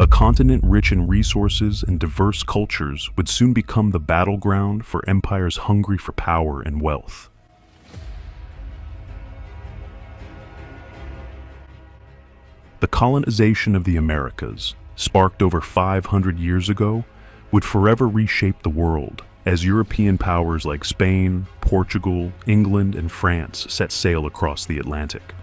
A continent rich in resources and diverse cultures would soon become the battleground for empires hungry for power and wealth. The colonization of the Americas, sparked over 500 years ago, would forever reshape the world as European powers like Spain, Portugal, England, and France set sail across the Atlantic.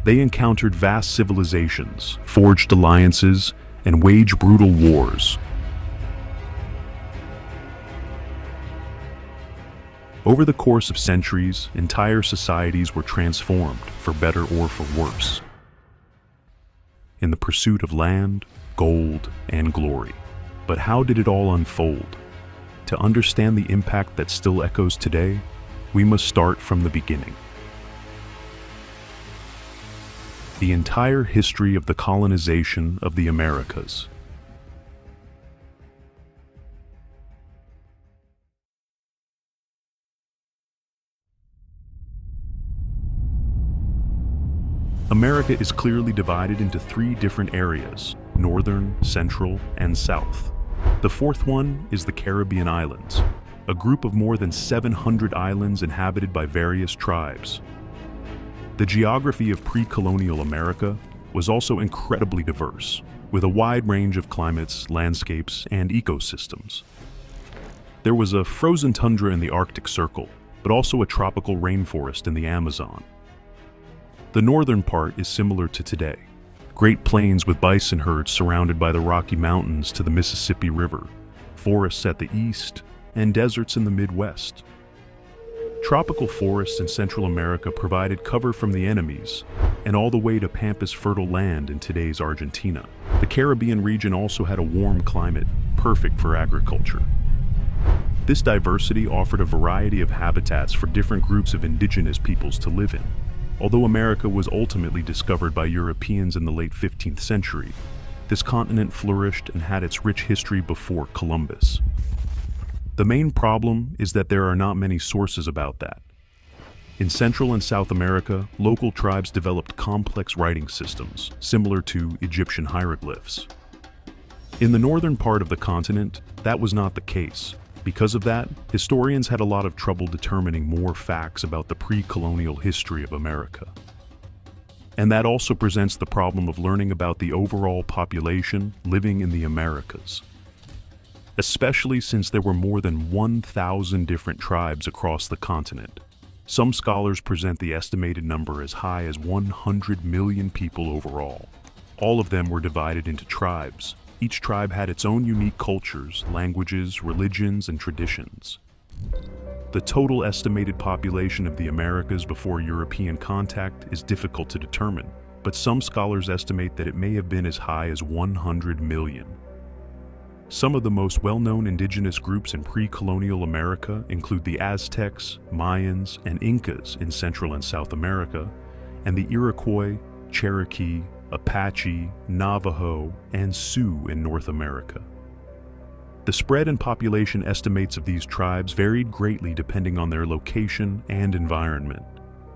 They encountered vast civilizations, forged alliances, and waged brutal wars. Over the course of centuries, entire societies were transformed, for better or for worse, in the pursuit of land, gold, and glory. But how did it all unfold? To understand the impact that still echoes today, we must start from the beginning. The entire history of the colonization of the Americas. America is clearly divided into three different areas: northern, central, and south. The fourth one is the Caribbean Islands, a group of more than 700 islands inhabited by various tribes. The geography of pre-colonial America was also incredibly diverse, with a wide range of climates, landscapes, and ecosystems. There was a frozen tundra in the Arctic Circle, but also a tropical rainforest in the Amazon. The northern part is similar to today: Great Plains with bison herds surrounded by the Rocky Mountains to the Mississippi River, forests at the east, and deserts in the Midwest. Tropical forests in Central America provided cover from the enemies, and all the way to pampas fertile land in today's Argentina. The Caribbean region also had a warm climate, perfect for agriculture. This diversity offered a variety of habitats for different groups of indigenous peoples to live in. Although America was ultimately discovered by Europeans in the late 15th century, this continent flourished and had its rich history before Columbus. The main problem is that there are not many sources about that. In Central and South America, local tribes developed complex writing systems, similar to Egyptian hieroglyphs. In the northern part of the continent, that was not the case. Because of that, historians had a lot of trouble determining more facts about the pre-colonial history of America. And that also presents the problem of learning about the overall population living in the Americas, especially since there were more than 1,000 different tribes across the continent. Some scholars present the estimated number as high as 100 million people overall. All of them were divided into tribes. Each tribe had its own unique cultures, languages, religions, and traditions. The total estimated population of the Americas before European contact is difficult to determine, but some scholars estimate that it may have been as high as 100 million. Some of the most well-known indigenous groups in pre-colonial America include the Aztecs, Mayans, and Incas in Central and South America, and the Iroquois, Cherokee, Apache, Navajo, and Sioux in North America. The spread and population estimates of these tribes varied greatly depending on their location and environment.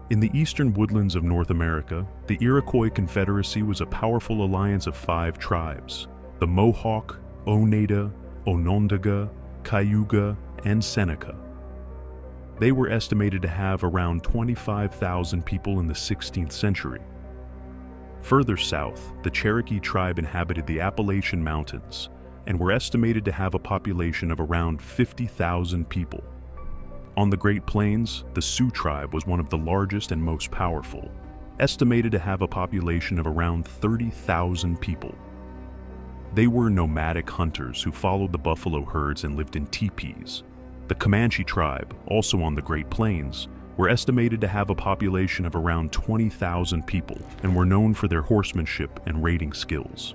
In the eastern woodlands of North America, the Iroquois Confederacy was a powerful alliance of 5 tribes: the Mohawk, Oneida, Onondaga, Cayuga, and Seneca. They were estimated to have around 25,000 people in the 16th century. Further south, the Cherokee tribe inhabited the Appalachian Mountains and were estimated to have a population of around 50,000 people. On the Great Plains, the Sioux tribe was one of the largest and most powerful, estimated to have a population of around 30,000 people. They were nomadic hunters who followed the buffalo herds and lived in teepees. The Comanche tribe, also on the Great Plains, were estimated to have a population of around 20,000 people and were known for their horsemanship and raiding skills.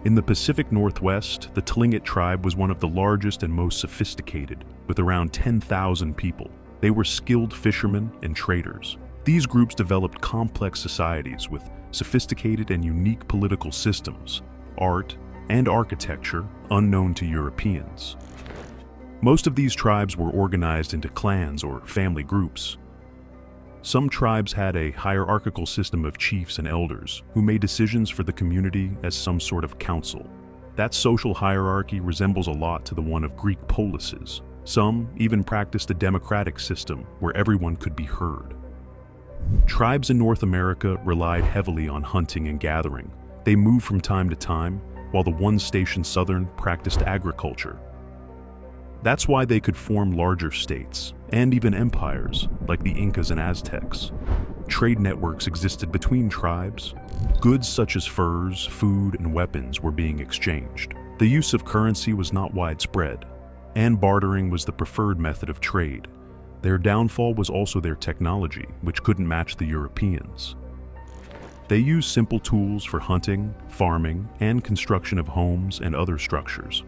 In the Pacific Northwest, the Tlingit tribe was one of the largest and most sophisticated, with around 10,000 people. They were skilled fishermen and traders. These groups developed complex societies with sophisticated and unique political systems, art, and architecture unknown to Europeans. Most of these tribes were organized into clans or family groups. Some tribes had a hierarchical system of chiefs and elders who made decisions for the community as some sort of council. That social hierarchy resembles a lot to the one of Greek polises. Some even practiced a democratic system where everyone could be heard. Tribes in North America relied heavily on hunting and gathering. They moved from time to time, while the one station southern practiced agriculture. That's why they could form larger states, and even empires, like the Incas and Aztecs. Trade networks existed between tribes. Goods such as furs, food, and weapons were being exchanged. The use of currency was not widespread, and bartering was the preferred method of trade. Their downfall was also their technology, which couldn't match the Europeans. They used simple tools for hunting, farming, and construction of homes and other structures.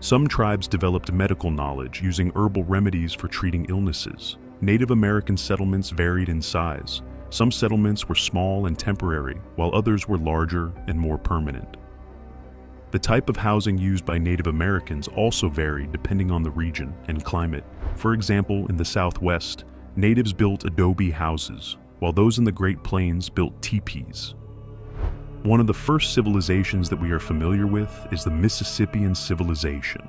Some tribes developed medical knowledge using herbal remedies for treating illnesses. Native American settlements varied in size. Some settlements were small and temporary, while others were larger and more permanent. The type of housing used by Native Americans also varied depending on the region and climate. For example, in the Southwest, natives built adobe houses, while those in the Great Plains built teepees. One of the first civilizations that we are familiar with is the Mississippian civilization.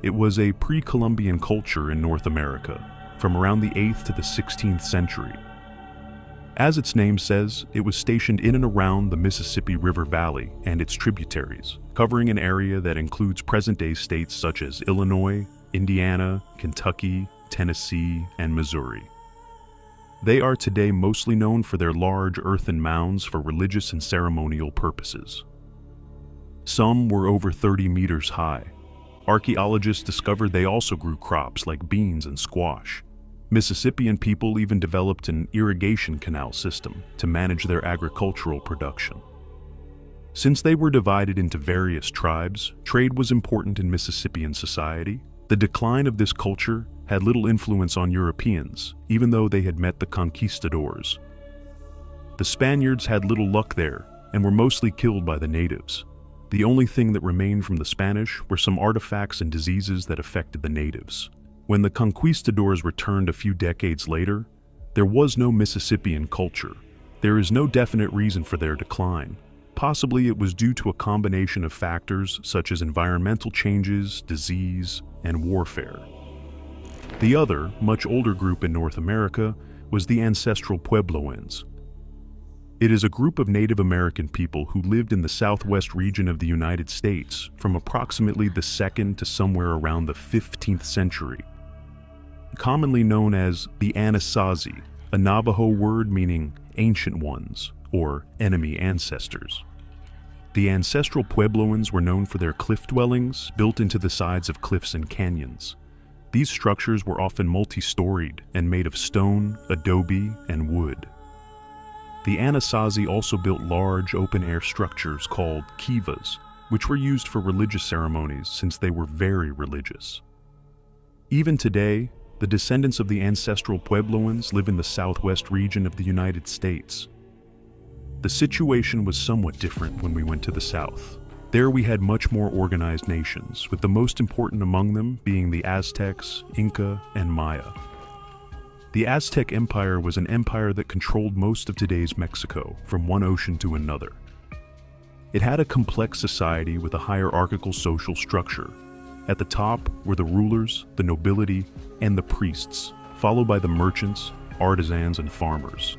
It was a pre-Columbian culture in North America, from around the 8th to the 16th century. As its name says, it was stationed in and around the Mississippi River Valley and its tributaries, covering an area that includes present-day states such as Illinois, Indiana, Kentucky, Tennessee, and Missouri. They are today mostly known for their large earthen mounds for religious and ceremonial purposes. Some were over 30 meters high. Archaeologists discovered they also grew crops like beans and squash. Mississippian people even developed an irrigation canal system to manage their agricultural production. Since they were divided into various tribes, trade was important in Mississippian society. The decline of this culture had little influence on Europeans, even though they had met the conquistadors. The Spaniards had little luck there and were mostly killed by the natives. The only thing that remained from the Spanish were some artifacts and diseases that affected the natives. When the conquistadors returned a few decades later, there was no Mississippian culture. There is no definite reason for their decline. Possibly it was due to a combination of factors such as environmental changes, disease, and warfare. The other, much older group in North America was the ancestral Puebloans. It is a group of Native American people who lived in the southwest region of the United States from approximately the 2nd to somewhere around the 15th century. Commonly known as the Anasazi, a Navajo word meaning ancient ones or enemy ancestors. The ancestral Puebloans were known for their cliff dwellings built into the sides of cliffs and canyons. These structures were often multi-storied and made of stone, adobe, and wood. The Anasazi also built large open-air structures called kivas, which were used for religious ceremonies since they were very religious. Even today, the descendants of the ancestral Puebloans live in the southwest region of the United States. The situation was somewhat different when we went to the south. There we had much more organized nations, with the most important among them being the Aztecs, Inca, and Maya. The Aztec Empire was an empire that controlled most of today's Mexico, from one ocean to another. It had a complex society with a hierarchical social structure. At the top were the rulers, the nobility, and the priests, followed by the merchants, artisans, and farmers.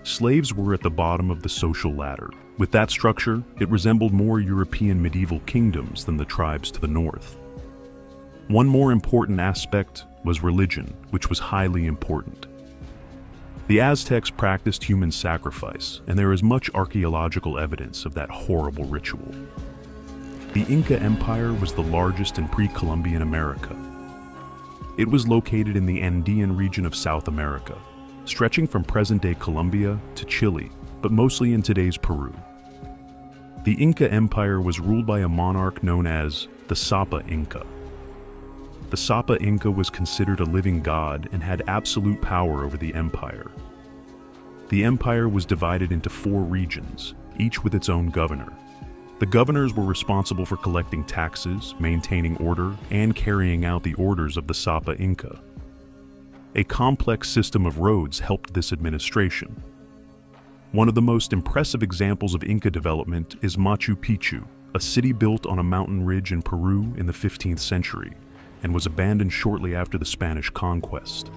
Slaves were at the bottom of the social ladder. With that structure, it resembled more European medieval kingdoms than the tribes to the north. One more important aspect was religion, which was highly important. The Aztecs practiced human sacrifice, and there is much archaeological evidence of that horrible ritual. The Inca Empire was the largest in pre-Columbian America. It was located in the Andean region of South America, stretching from present-day Colombia to Chile, but mostly in today's Peru. The Inca Empire was ruled by a monarch known as the Sapa Inca. The Sapa Inca was considered a living god and had absolute power over the empire. The empire was divided into 4 regions, each with its own governor. The governors were responsible for collecting taxes, maintaining order, and carrying out the orders of the Sapa Inca. A complex system of roads helped this administration. One of the most impressive examples of Inca development is Machu Picchu, a city built on a mountain ridge in Peru in the 15th century, and was abandoned shortly after the Spanish conquest.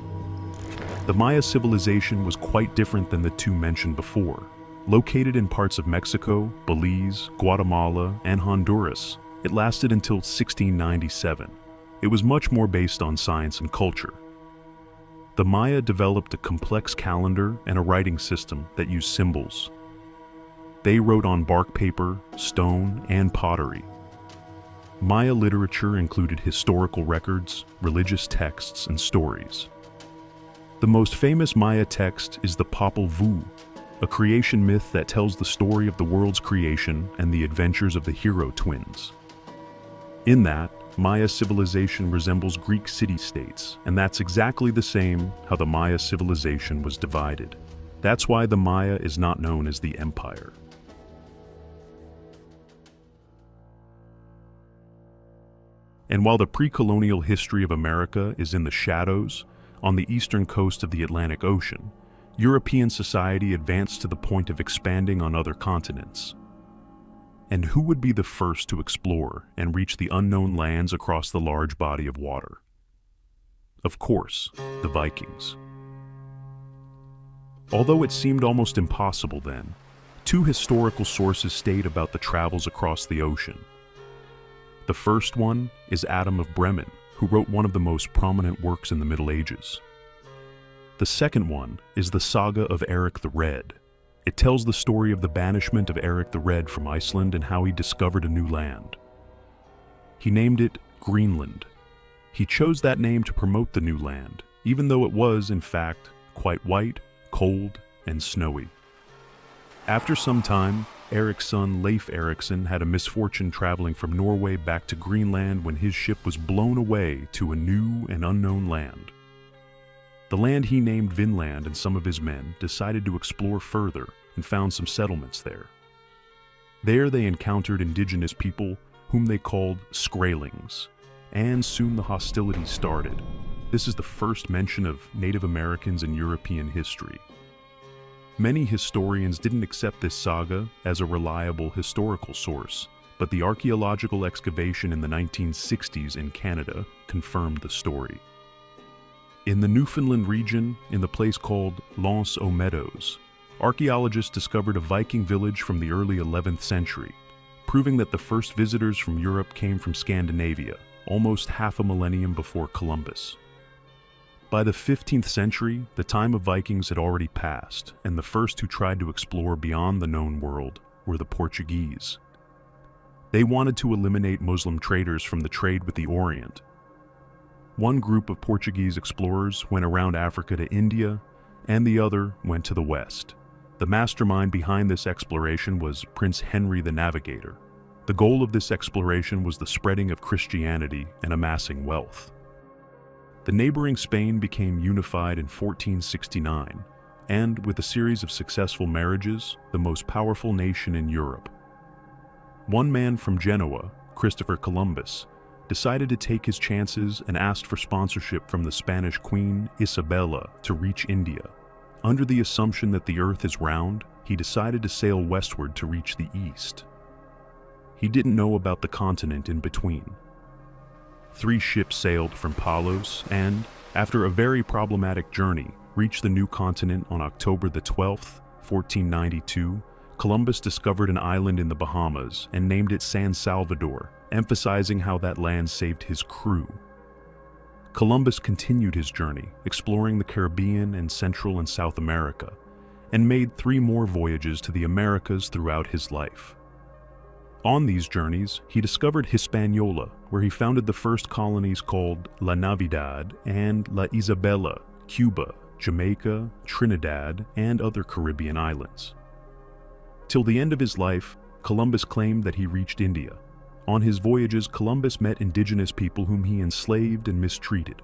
The Maya civilization was quite different than the two mentioned before. Located in parts of Mexico, Belize, Guatemala, and Honduras, it lasted until 1697. It was much more based on science and culture. The Maya developed a complex calendar and a writing system that used symbols. They wrote on bark paper, stone, and pottery. Maya literature included historical records, religious texts, and stories. The most famous Maya text is the Popol Vuh, a creation myth that tells the story of the world's creation and the adventures of the hero twins. In that, Maya civilization resembles Greek city-states, and that's exactly the same how the Maya civilization was divided. That's why the Maya is not known as the empire. And while the pre-colonial history of America is in the shadows, on the eastern coast of the Atlantic Ocean, European society advanced to the point of expanding on other continents. And who would be the first to explore and reach the unknown lands across the large body of water? Of course, the Vikings. Although it seemed almost impossible then, two historical sources state about the travels across the ocean. The first one is Adam of Bremen, who wrote one of the most prominent works in the Middle Ages. The second one is the saga of Eric the Red. It tells the story of the banishment of Eric the Red from Iceland and how he discovered a new land. He named it Greenland. He chose that name to promote the new land, even though it was, in fact, quite white, cold, and snowy. After some time, Eric's son Leif Erikson had a misfortune traveling from Norway back to Greenland when his ship was blown away to a new and unknown land. The land he named Vinland and some of his men decided to explore further and found some settlements there. There they encountered indigenous people whom they called Skraelings, and soon the hostilities started. This is the first mention of Native Americans in European history. Many historians didn't accept this saga as a reliable historical source, but the archaeological excavation in the 1960s in Canada confirmed the story. In the Newfoundland region, in the place called L'Anse aux Meadows, archaeologists discovered a Viking village from the early 11th century, proving that the first visitors from Europe came from Scandinavia, almost half a millennium before Columbus. By the 15th century, the time of Vikings had already passed, and the first who tried to explore beyond the known world were the Portuguese. They wanted to eliminate Muslim traders from the trade with the Orient. One group of Portuguese explorers went around Africa to India, and the other went to the West. The mastermind behind this exploration was Prince Henry the Navigator. The goal of this exploration was the spreading of Christianity and amassing wealth. The neighboring Spain became unified in 1469, and with a series of successful marriages, the most powerful nation in Europe. One man from Genoa, Christopher Columbus, decided to take his chances and asked for sponsorship from the Spanish Queen Isabella to reach India. Under the assumption that the earth is round, he decided to sail westward to reach the east. He didn't know about the continent in between. 3 ships sailed from Palos and, after a very problematic journey, reached the new continent on October the 12th, 1492. Columbus discovered an island in the Bahamas and named it San Salvador, emphasizing how that land saved his crew. Columbus continued his journey, exploring the Caribbean and Central and South America, and made 3 more voyages to the Americas throughout his life. On these journeys, he discovered Hispaniola, where he founded the first colonies called La Navidad and La Isabela, Cuba, Jamaica, Trinidad, and other Caribbean islands. Till the end of his life, Columbus claimed that he reached India. On his voyages, Columbus met indigenous people whom he enslaved and mistreated.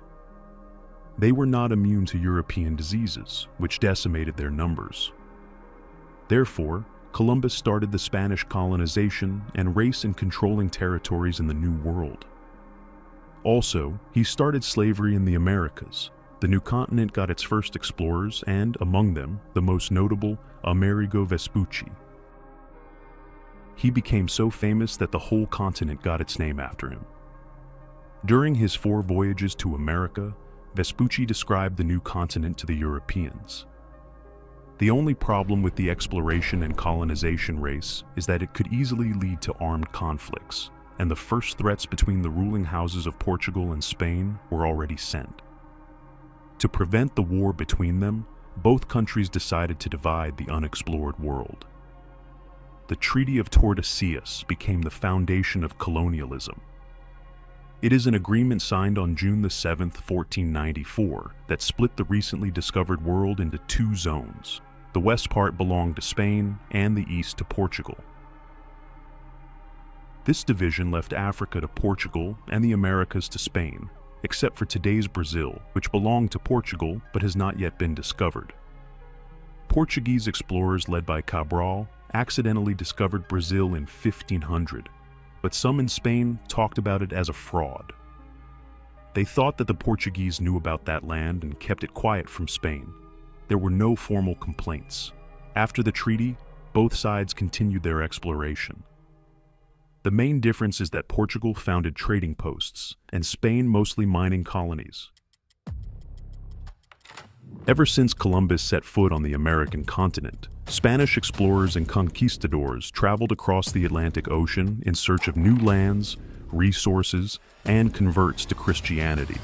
They were not immune to European diseases, which decimated their numbers. Therefore, Columbus started the Spanish colonization and race in controlling territories in the New World. Also, he started slavery in the Americas. The new continent got its first explorers and, among them, the most notable, Amerigo Vespucci. He became so famous that the whole continent got its name after him. During his 4 voyages to America, Vespucci described the new continent to the Europeans. The only problem with the exploration and colonization race is that it could easily lead to armed conflicts, and the first threats between the ruling houses of Portugal and Spain were already sent. To prevent the war between them, both countries decided to divide the unexplored world. The Treaty of Tordesillas became the foundation of colonialism. It is an agreement signed on June 7, 1494, that split the recently discovered world into 2 zones. The west part belonged to Spain and the east to Portugal. This division left Africa to Portugal and the Americas to Spain, except for today's Brazil, which belonged to Portugal but has not yet been discovered. Portuguese explorers led by Cabral accidentally discovered Brazil in 1500, but some in Spain talked about it as a fraud. They thought that the Portuguese knew about that land and kept it quiet from Spain. There were no formal complaints. After the treaty, both sides continued their exploration. The main difference is that Portugal founded trading posts, and Spain mostly mining colonies. Ever since Columbus set foot on the American continent, Spanish explorers and conquistadors traveled across the Atlantic Ocean in search of new lands, resources, and converts to Christianity.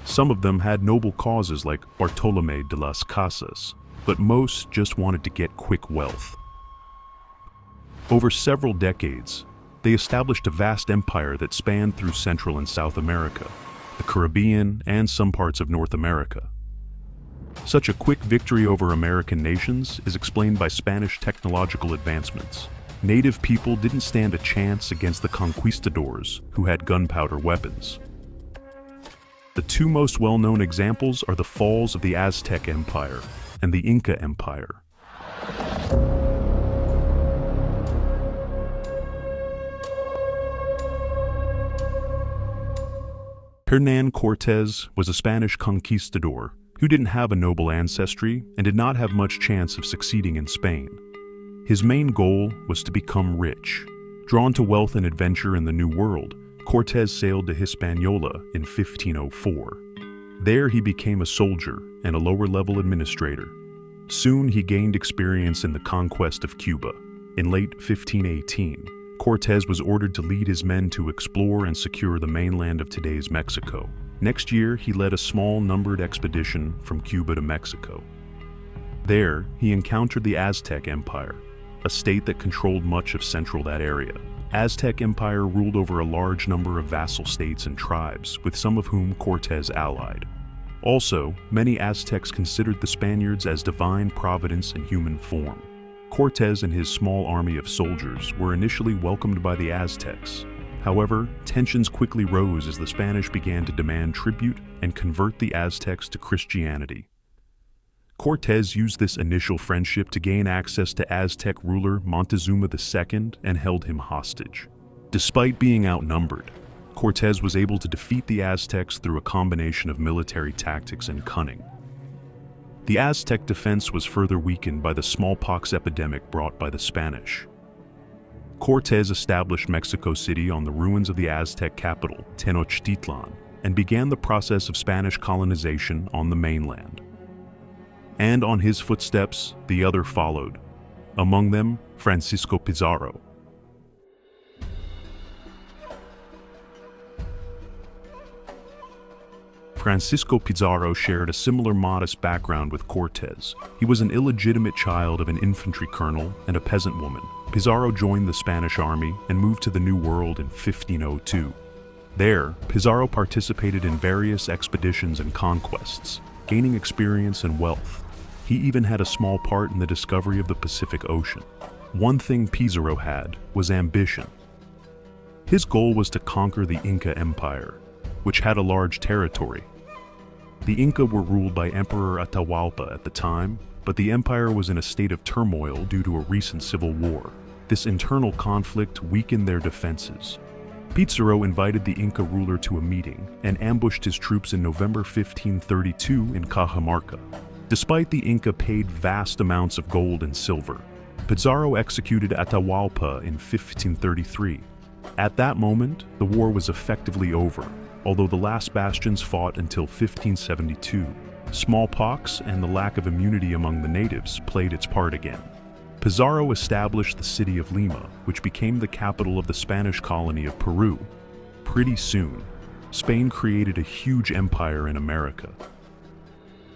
Some of them had noble causes like Bartolomé de las Casas, but most just wanted to get quick wealth. Over several decades, they established a vast empire that spanned through Central and South America, the Caribbean, and some parts of North America. Such a quick victory over American nations is explained by Spanish technological advancements. Native people didn't stand a chance against the conquistadors, who had gunpowder weapons. The 2 most well-known examples are the falls of the Aztec Empire and the Inca Empire. Hernán Cortés was a Spanish conquistador who didn't have a noble ancestry and did not have much chance of succeeding in Spain. His main goal was to become rich. Drawn to wealth and adventure in the New World, Cortés sailed to Hispaniola in 1504. There he became a soldier and a lower-level administrator. Soon he gained experience in the conquest of Cuba. In late 1518, Cortés was ordered to lead his men to explore and secure the mainland of today's Mexico. Next year, he led a small numbered expedition from Cuba to Mexico. There, he encountered the Aztec Empire, a state that controlled much of central that area. Aztec Empire ruled over a large number of vassal states and tribes, with some of whom Cortés allied. Also, many Aztecs considered the Spaniards as divine providence in human form. Cortés and his small army of soldiers were initially welcomed by the Aztecs. However, tensions quickly rose as the Spanish began to demand tribute and convert the Aztecs to Christianity. Cortés used this initial friendship to gain access to Aztec ruler Montezuma II and held him hostage. Despite being outnumbered, Cortés was able to defeat the Aztecs through a combination of military tactics and cunning. The Aztec defense was further weakened by the smallpox epidemic brought by the Spanish. Cortés established Mexico City on the ruins of the Aztec capital, Tenochtitlan, and began the process of Spanish colonization on the mainland. And on his footsteps, the other followed, among them Francisco Pizarro. Francisco Pizarro shared a similar modest background with Cortés. He was an illegitimate child of an infantry colonel and a peasant woman. Pizarro joined the Spanish army and moved to the New World in 1502. There, Pizarro participated in various expeditions and conquests, gaining experience and wealth. He even had a small part in the discovery of the Pacific Ocean. One thing Pizarro had was ambition. His goal was to conquer the Inca Empire, which had a large territory. The Inca were ruled by Emperor Atahualpa at the time, but the empire was in a state of turmoil due to a recent civil war. This internal conflict weakened their defenses. Pizarro invited the Inca ruler to a meeting and ambushed his troops in November 1532 in Cajamarca. Despite the Inca paid vast amounts of gold and silver, Pizarro executed Atahualpa in 1533. At that moment, the war was effectively over, although the last bastions fought until 1572. Smallpox and the lack of immunity among the natives played its part again. Pizarro established the city of Lima, which became the capital of the Spanish colony of Peru. Pretty soon, Spain created a huge empire in America.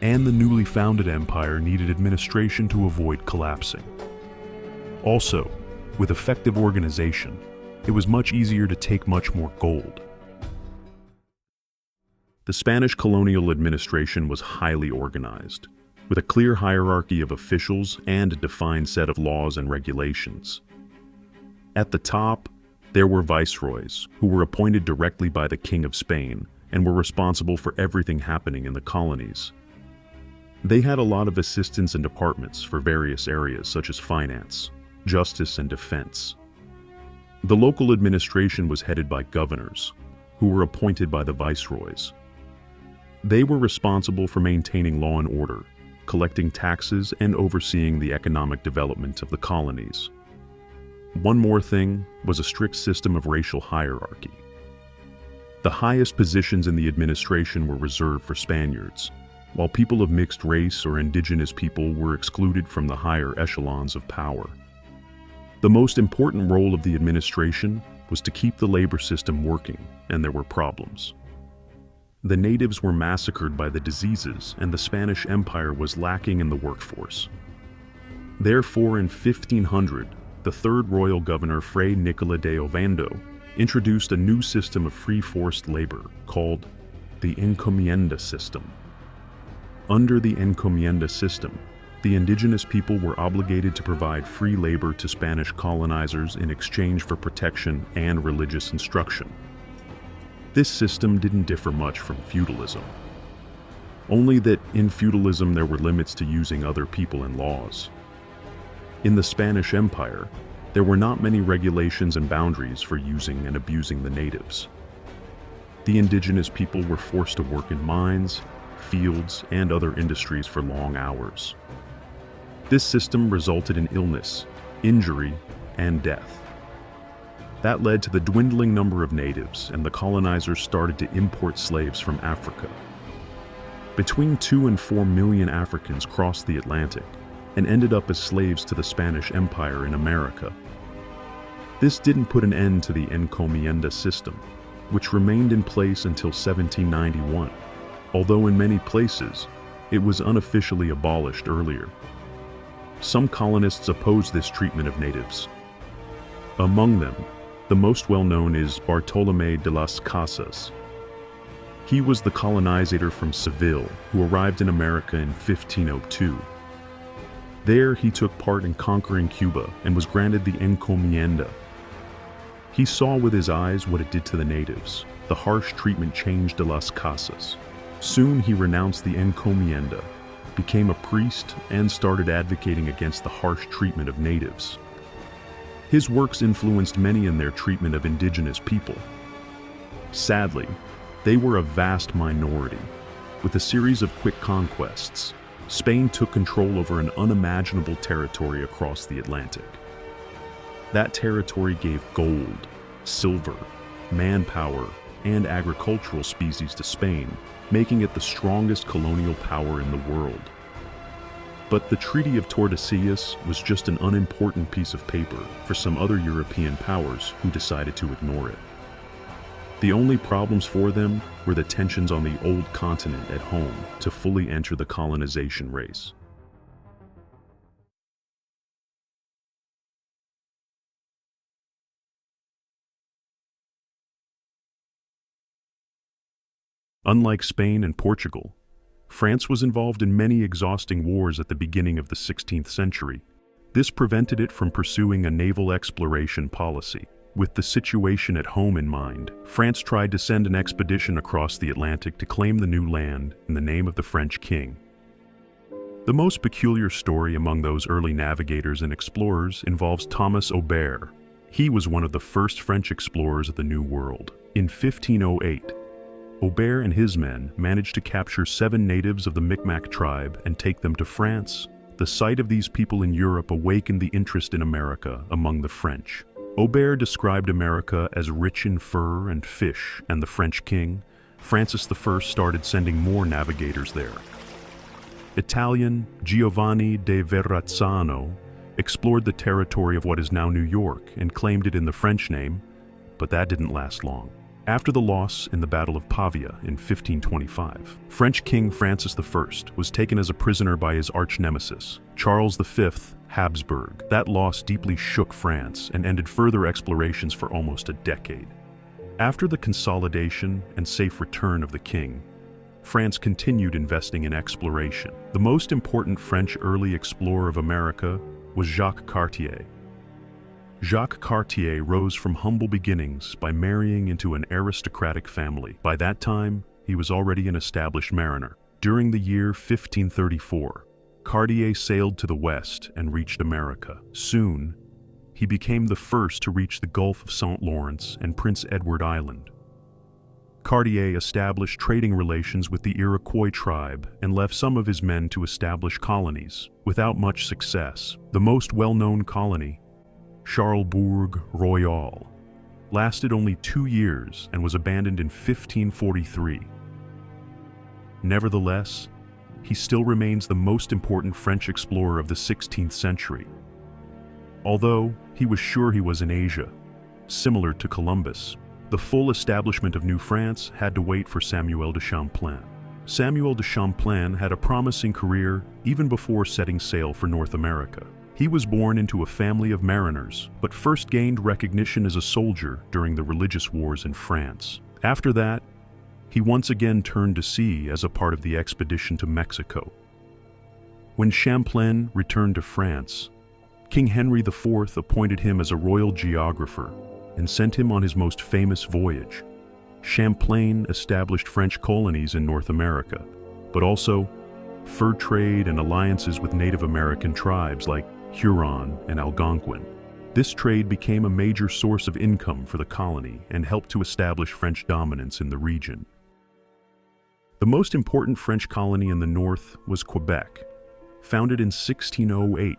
And the newly founded empire needed administration to avoid collapsing. Also, with effective organization, it was much easier to take much more gold. The Spanish colonial administration was highly organized, with a clear hierarchy of officials and a defined set of laws and regulations. At the top, there were viceroys, who were appointed directly by the King of Spain and were responsible for everything happening in the colonies. They had a lot of assistants and departments for various areas such as finance, justice, and defense. The local administration was headed by governors, who were appointed by the viceroys. They were responsible for maintaining law and order, collecting taxes, and overseeing the economic development of the colonies. One more thing was a strict system of racial hierarchy. The highest positions in the administration were reserved for Spaniards, while people of mixed race or indigenous people were excluded from the higher echelons of power. The most important role of the administration was to keep the labor system working, and there were problems. The natives were massacred by the diseases, and the Spanish Empire was lacking in the workforce. Therefore, in 1500, the third royal governor, Fray Nicola de Ovando, introduced a new system of free forced labor called the encomienda system. Under the encomienda system, the indigenous people were obligated to provide free labor to Spanish colonizers in exchange for protection and religious instruction. This system didn't differ much from feudalism, only that in feudalism there were limits to using other people and laws. In the Spanish Empire, there were not many regulations and boundaries for using and abusing the natives. The indigenous people were forced to work in mines, fields, and other industries for long hours. This system resulted in illness, injury, and death. That led to the dwindling number of natives, and the colonizers started to import slaves from Africa. Between 2 and 4 million Africans crossed the Atlantic and ended up as slaves to the Spanish Empire in America. This didn't put an end to the encomienda system, which remained in place until 1791, although in many places, it was unofficially abolished earlier. Some colonists opposed this treatment of natives. Among them, the most well-known is Bartolomé de las Casas. He was the colonizer from Seville who arrived in America in 1502. There, he took part in conquering Cuba and was granted the encomienda. He saw with his eyes what it did to the natives. The harsh treatment changed de las Casas. Soon he renounced the encomienda, became a priest, and started advocating against the harsh treatment of natives. His works influenced many in their treatment of indigenous people. Sadly, they were a vast minority. With a series of quick conquests, Spain took control over an unimaginable territory across the Atlantic. That territory gave gold, silver, manpower, and agricultural species to Spain, making it the strongest colonial power in the world. But the Treaty of Tordesillas was just an unimportant piece of paper for some other European powers who decided to ignore it. The only problems for them were the tensions on the old continent at home to fully enter the colonization race. Unlike Spain and Portugal, France was involved in many exhausting wars at the beginning of the 16th century. This prevented it from pursuing a naval exploration policy. With the situation at home in mind, France tried to send an expedition across the Atlantic to claim the new land in the name of the French king. The most peculiar story among those early navigators and explorers involves Thomas Aubert, He was one of the first French explorers of the New World. In 1508, Aubert and his men managed to capture 7 natives of the Micmac tribe and take them to France. The sight of these people in Europe awakened the interest in America among the French. Aubert described America as rich in fur and fish, and the French king, Francis I, started sending more navigators there. Italian Giovanni de Verrazzano explored the territory of what is now New York and claimed it in the French name, but that didn't last long. After the loss in the Battle of Pavia in 1525, French King Francis I was taken as a prisoner by his arch-nemesis, Charles V Habsburg. That loss deeply shook France and ended further explorations for almost a decade. After the consolidation and safe return of the king, France continued investing in exploration. The most important French early explorer of America was Jacques Cartier. Jacques Cartier rose from humble beginnings by marrying into an aristocratic family. By that time, he was already an established mariner. During the year 1534, Cartier sailed to the west and reached America. Soon, he became the first to reach the Gulf of St. Lawrence and Prince Edward Island. Cartier established trading relations with the Iroquois tribe and left some of his men to establish colonies, without much success. The most well-known colony, Charlesbourg Royal, lasted only 2 years and was abandoned in 1543. Nevertheless, he still remains the most important French explorer of the 16th century. Although he was sure he was in Asia, similar to Columbus, the full establishment of New France had to wait for Samuel de Champlain. Samuel de Champlain had a promising career even before setting sail for North America. He was born into a family of mariners, but first gained recognition as a soldier during the religious wars in France. After that, he once again turned to sea as a part of the expedition to Mexico. When Champlain returned to France, King Henry IV appointed him as a royal geographer and sent him on his most famous voyage. Champlain established French colonies in North America, but also fur trade and alliances with Native American tribes like Huron and Algonquin. This trade became a major source of income for the colony and helped to establish French dominance in the region. The most important French colony in the north was Quebec, founded in 1608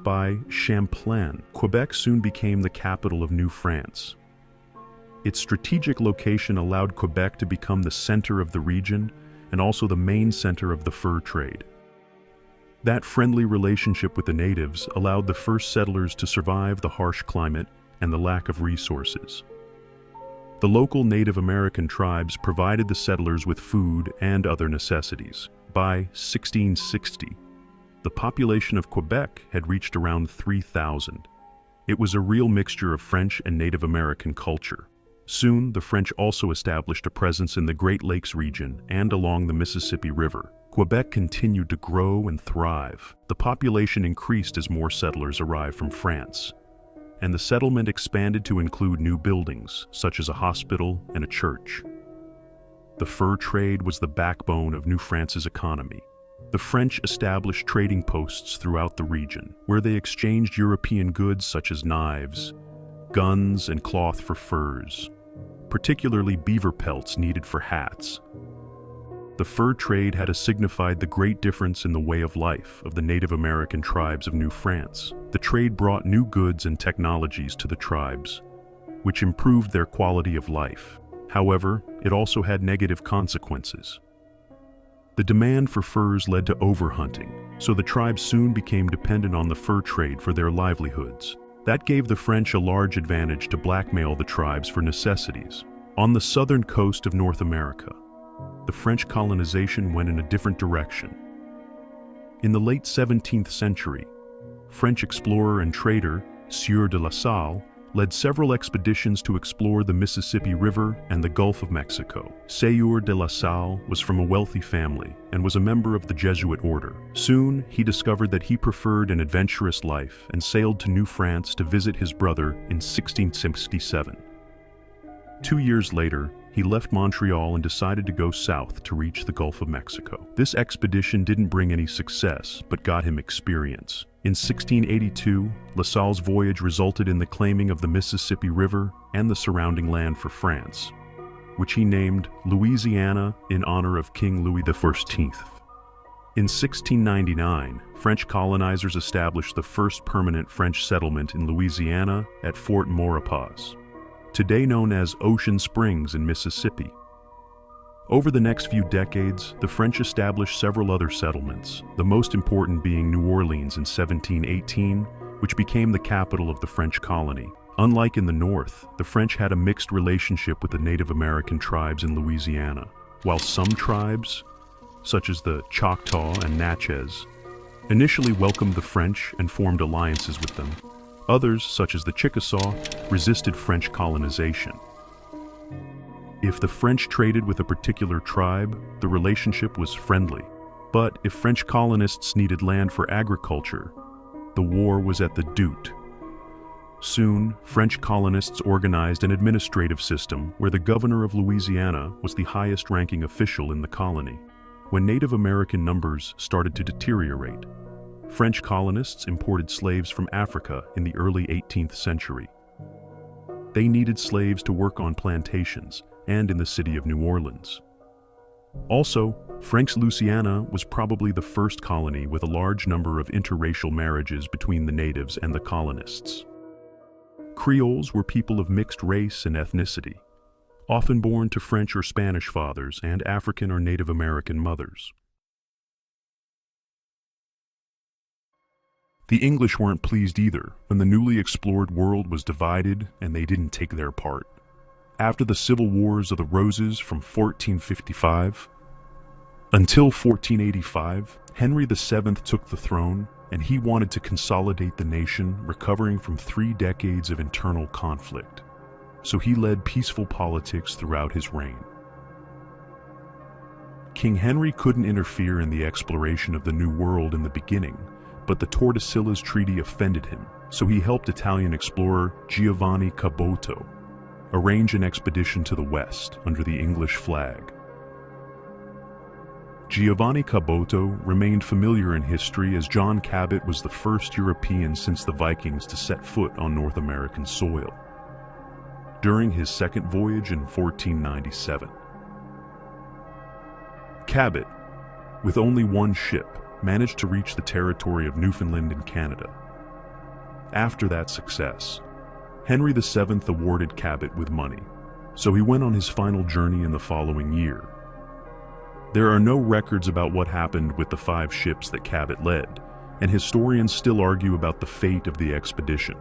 by Champlain. Quebec soon became the capital of New France. Its strategic location allowed Quebec to become the center of the region and also the main center of the fur trade. That friendly relationship with the natives allowed the first settlers to survive the harsh climate and the lack of resources. The local Native American tribes provided the settlers with food and other necessities. By 1660, the population of Quebec had reached around 3,000. It was a real mixture of French and Native American culture. Soon, the French also established a presence in the Great Lakes region and along the Mississippi River. Quebec continued to grow and thrive. The population increased as more settlers arrived from France, and the settlement expanded to include new buildings, such as a hospital and a church. The fur trade was the backbone of New France's economy. The French established trading posts throughout the region, where they exchanged European goods such as knives, guns, and cloth for furs, particularly beaver pelts needed for hats. The fur trade had signified the great difference in the way of life of the Native American tribes of New France. The trade brought new goods and technologies to the tribes, which improved their quality of life. However, it also had negative consequences. The demand for furs led to overhunting, so the tribes soon became dependent on the fur trade for their livelihoods. That gave the French a large advantage to blackmail the tribes for necessities. On the southern coast of North America, the French colonization went in a different direction. In the late 17th century, French explorer and trader Sieur de La Salle led several expeditions to explore the Mississippi River and the Gulf of Mexico. Sieur de La Salle was from a wealthy family and was a member of the Jesuit order. Soon, he discovered that he preferred an adventurous life and sailed to New France to visit his brother in 1667. 2 years later, he left Montreal and decided to go south to reach the Gulf of Mexico. This expedition didn't bring any success, but got him experience. In 1682, La Salle's voyage resulted in the claiming of the Mississippi River and the surrounding land for France, which he named Louisiana in honor of King Louis XIV. In 1699, French colonizers established the first permanent French settlement in Louisiana at Fort Maurepas, today known as Ocean Springs in Mississippi. Over the next few decades, the French established several other settlements, the most important being New Orleans in 1718, which became the capital of the French colony. Unlike in the North, the French had a mixed relationship with the Native American tribes in Louisiana. While some tribes, such as the Choctaw and Natchez, initially welcomed the French and formed alliances with them, others, such as the Chickasaw, resisted French colonization. If the French traded with a particular tribe, the relationship was friendly. But if French colonists needed land for agriculture, the war was at the doot. Soon, French colonists organized an administrative system where the governor of Louisiana was the highest-ranking official in the colony. When Native American numbers started to deteriorate, French colonists imported slaves from Africa in the early 18th century. They needed slaves to work on plantations and in the city of New Orleans. Also, French Louisiana was probably the first colony with a large number of interracial marriages between the natives and the colonists. Creoles were people of mixed race and ethnicity, often born to French or Spanish fathers and African or Native American mothers. The English weren't pleased either when the newly explored world was divided and they didn't take their part. After the Civil Wars of the Roses from 1455 until 1485, Henry VII took the throne, and he wanted to consolidate the nation, recovering from 3 decades of internal conflict. So he led peaceful politics throughout his reign. King Henry couldn't interfere in the exploration of the New World in the beginning, but the Tordesillas Treaty offended him, so he helped Italian explorer Giovanni Caboto arrange an expedition to the west under the English flag. Giovanni Caboto remained familiar in history as John Cabot was the first European since the Vikings to set foot on North American soil. During his second voyage in 1497, Cabot, with only one ship, managed to reach the territory of Newfoundland in Canada. After that success, Henry VII awarded Cabot with money, so he went on his final journey in the following year. There are no records about what happened with the 5 ships that Cabot led, and historians still argue about the fate of the expedition.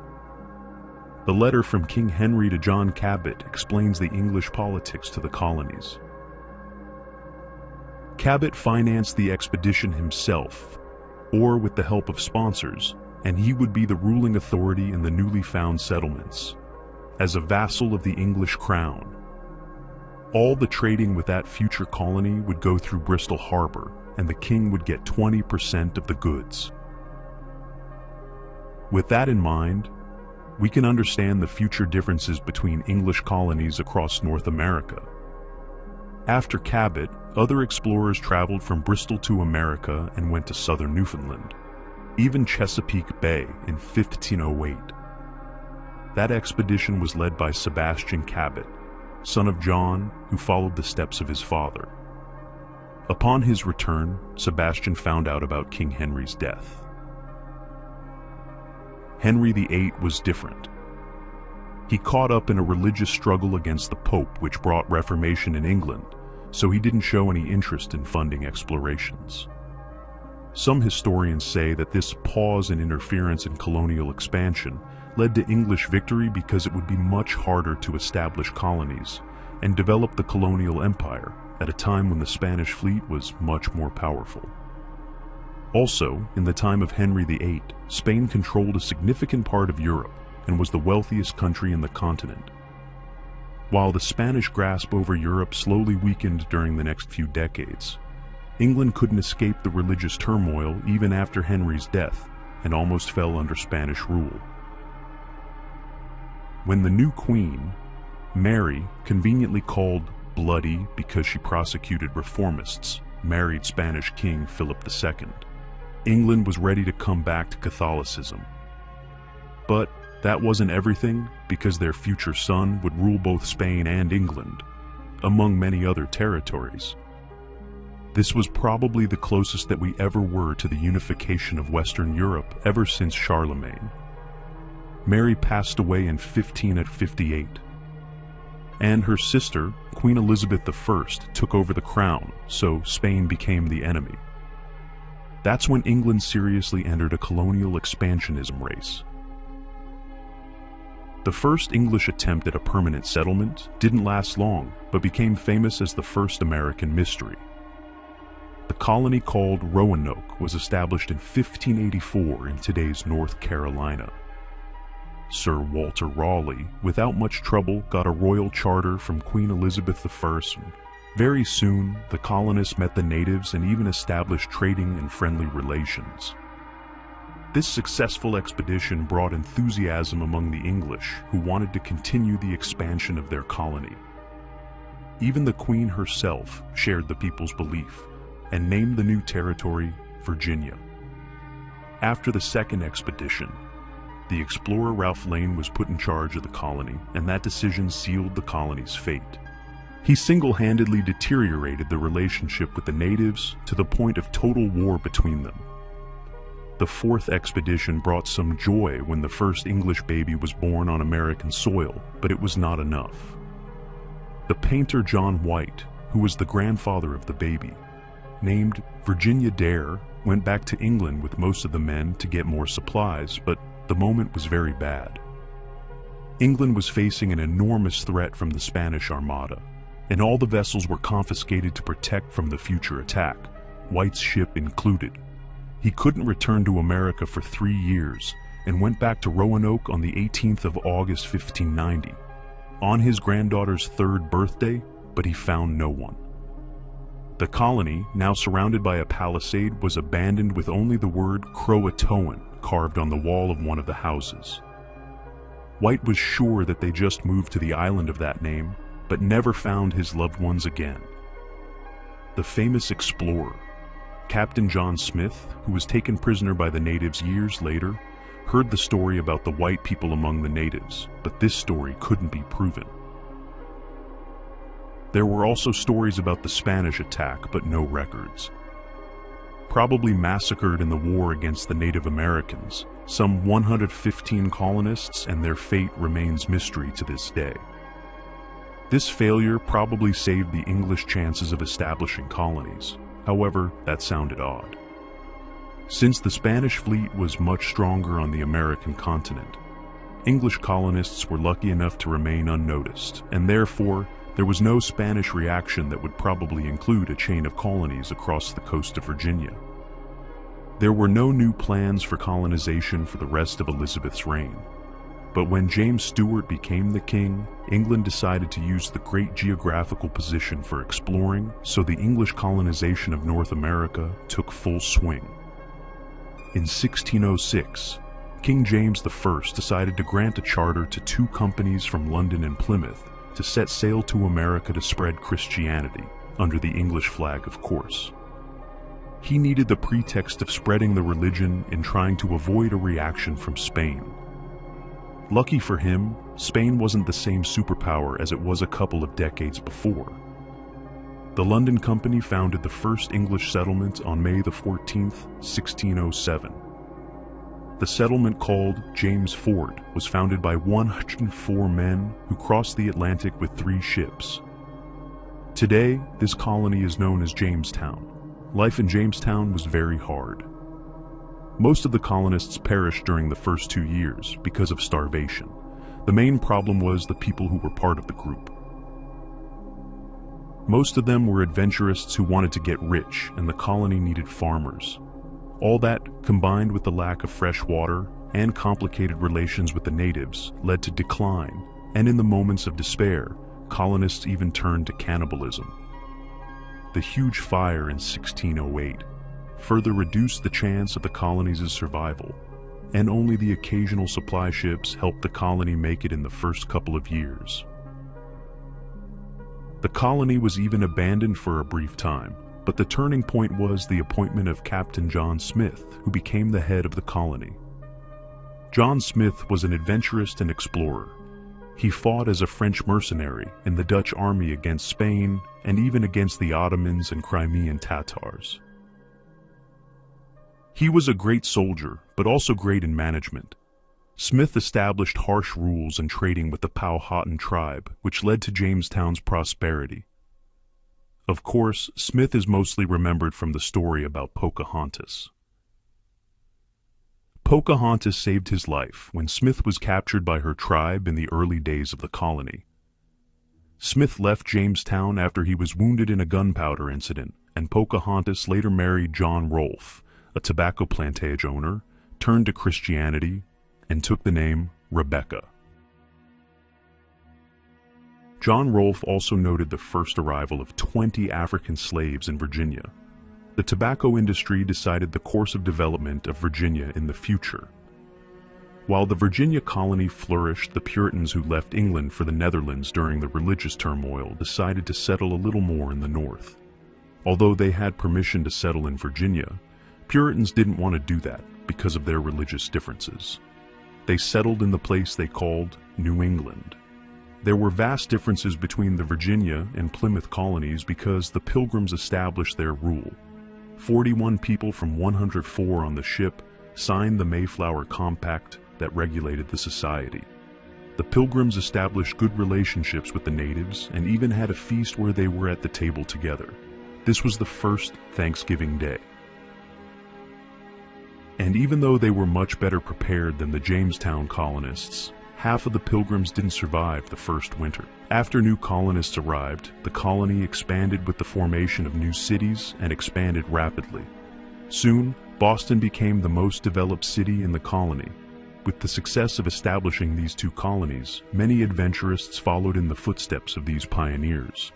The letter from King Henry to John Cabot explains the English politics to the colonies. Cabot financed the expedition himself, or with the help of sponsors, and he would be the ruling authority in the newly found settlements, as a vassal of the English crown. All the trading with that future colony would go through Bristol Harbor, and the king would get 20% of the goods. With that in mind, we can understand the future differences between English colonies across North America. After Cabot, other explorers traveled from Bristol to America and went to southern Newfoundland, even Chesapeake Bay in 1508. That expedition was led by Sebastian Cabot, son of John, who followed the steps of his father. Upon his return, Sebastian found out about King Henry's death. Henry VIII was different. He caught up in a religious struggle against the Pope, which brought Reformation in England, so he didn't show any interest in funding explorations. Some historians say that this pause in interference in colonial expansion led to English victory because it would be much harder to establish colonies and develop the colonial empire at a time when the Spanish fleet was much more powerful. Also, in the time of Henry VIII, Spain controlled a significant part of Europe and was the wealthiest country in the continent. While the Spanish grasp over Europe slowly weakened during the next few decades, England couldn't escape the religious turmoil even after Henry's death and almost fell under Spanish rule. When the new queen, Mary, conveniently called Bloody because she prosecuted reformists, married Spanish King Philip II, England was ready to come back to Catholicism. But that wasn't everything, because their future son would rule both Spain and England, among many other territories. This was probably the closest that we ever were to the unification of Western Europe ever since Charlemagne. Mary passed away in 1558, and her sister, Queen Elizabeth I, took over the crown, so Spain became the enemy. That's when England seriously entered a colonial expansionism race. The first English attempt at a permanent settlement didn't last long, but became famous as the first American mystery. The colony called Roanoke was established in 1584 in today's North Carolina. Sir Walter Raleigh, without much trouble, got a royal charter from Queen Elizabeth I. Very soon, the colonists met the natives and even established trading and friendly relations. This successful expedition brought enthusiasm among the English, who wanted to continue the expansion of their colony. Even the Queen herself shared the people's belief and named the new territory Virginia. After the second expedition, the explorer Ralph Lane was put in charge of the colony, and that decision sealed the colony's fate. He single-handedly deteriorated the relationship with the natives to the point of total war between them. The fourth expedition brought some joy when the first English baby was born on American soil, but it was not enough. The painter John White, who was the grandfather of the baby, named Virginia Dare, went back to England with most of the men to get more supplies, but the moment was very bad. England was facing an enormous threat from the Spanish Armada, and all the vessels were confiscated to protect from the future attack, White's ship included. He couldn't return to America for 3 years and went back to Roanoke on the 18th of August 1590, on his granddaughter's 3rd birthday, but he found no one. The colony, now surrounded by a palisade, was abandoned with only the word Croatoan carved on the wall of one of the houses. White was sure that they just moved to the island of that name, but never found his loved ones again. The famous explorer, Captain John Smith, who was taken prisoner by the natives years later, heard the story about the white people among the natives, but this story couldn't be proven. There were also stories about the Spanish attack, but no records. Probably massacred in the war against the Native Americans, some 115 colonists, and their fate remains mystery to this day. This failure probably saved the English chances of establishing colonies. However, that sounded odd. Since the Spanish fleet was much stronger on the American continent, English colonists were lucky enough to remain unnoticed, and therefore, there was no Spanish reaction that would probably include a chain of colonies across the coast of Virginia. There were no new plans for colonization for the rest of Elizabeth's reign. But when James Stewart became the king, England decided to use the great geographical position for exploring, so the English colonization of North America took full swing. In 1606, King James I decided to grant a charter to 2 companies from London and Plymouth to set sail to America to spread Christianity, under the English flag, of course. He needed the pretext of spreading the religion in trying to avoid a reaction from Spain. Lucky for him, Spain wasn't the same superpower as it was a couple of decades before. The London Company founded the first English settlement on May 14, 1607. The settlement, called James Ford, was founded by 104 men who crossed the Atlantic with 3 ships. Today, this colony is known as Jamestown. Life in Jamestown was very hard. Most of the colonists perished during the first 2 years because of starvation. The main problem was the people who were part of the group. Most of them were adventurers who wanted to get rich, and the colony needed farmers. All that, combined with the lack of fresh water and complicated relations with the natives, led to decline, and in the moments of despair, colonists even turned to cannibalism. The huge fire in 1608 further reduced the chance of the colony's survival, and only the occasional supply ships helped the colony make it in the first couple of years. The colony was even abandoned for a brief time, But the turning point was the appointment of Captain John Smith, who became the head of the colony. John Smith was an adventurist and explorer. He fought as a French mercenary in the Dutch army against Spain and even against the Ottomans and Crimean Tatars. He was a great soldier, but also great in management. Smith established harsh rules in trading with the Powhatan tribe, which led to Jamestown's prosperity. Of course, Smith is mostly remembered from the story about Pocahontas. Pocahontas saved his life when Smith was captured by her tribe in the early days of the colony. Smith left Jamestown after he was wounded in a gunpowder incident, and Pocahontas later married John Rolfe, a tobacco plantage owner, turned to Christianity, and took the name Rebecca. John Rolfe also noted the first arrival of 20 African slaves in Virginia. The tobacco industry decided the course of development of Virginia in the future. While the Virginia colony flourished, the Puritans who left England for the Netherlands during the religious turmoil decided to settle a little more in the north. Although they had permission to settle in Virginia, Puritans didn't want to do that because of their religious differences. They settled in the place they called New England. There were vast differences between the Virginia and Plymouth colonies because the Pilgrims established their rule. 41 people from 104 on the ship signed the Mayflower Compact that regulated the society. The Pilgrims established good relationships with the natives and even had a feast where they were at the table together. This was the first Thanksgiving Day. And even though they were much better prepared than the Jamestown colonists, half of the Pilgrims didn't survive the first winter. After new colonists arrived, the colony expanded with the formation of new cities and expanded rapidly. Soon, Boston became the most developed city in the colony. With the success of establishing these two colonies, many adventurists followed in the footsteps of these pioneers.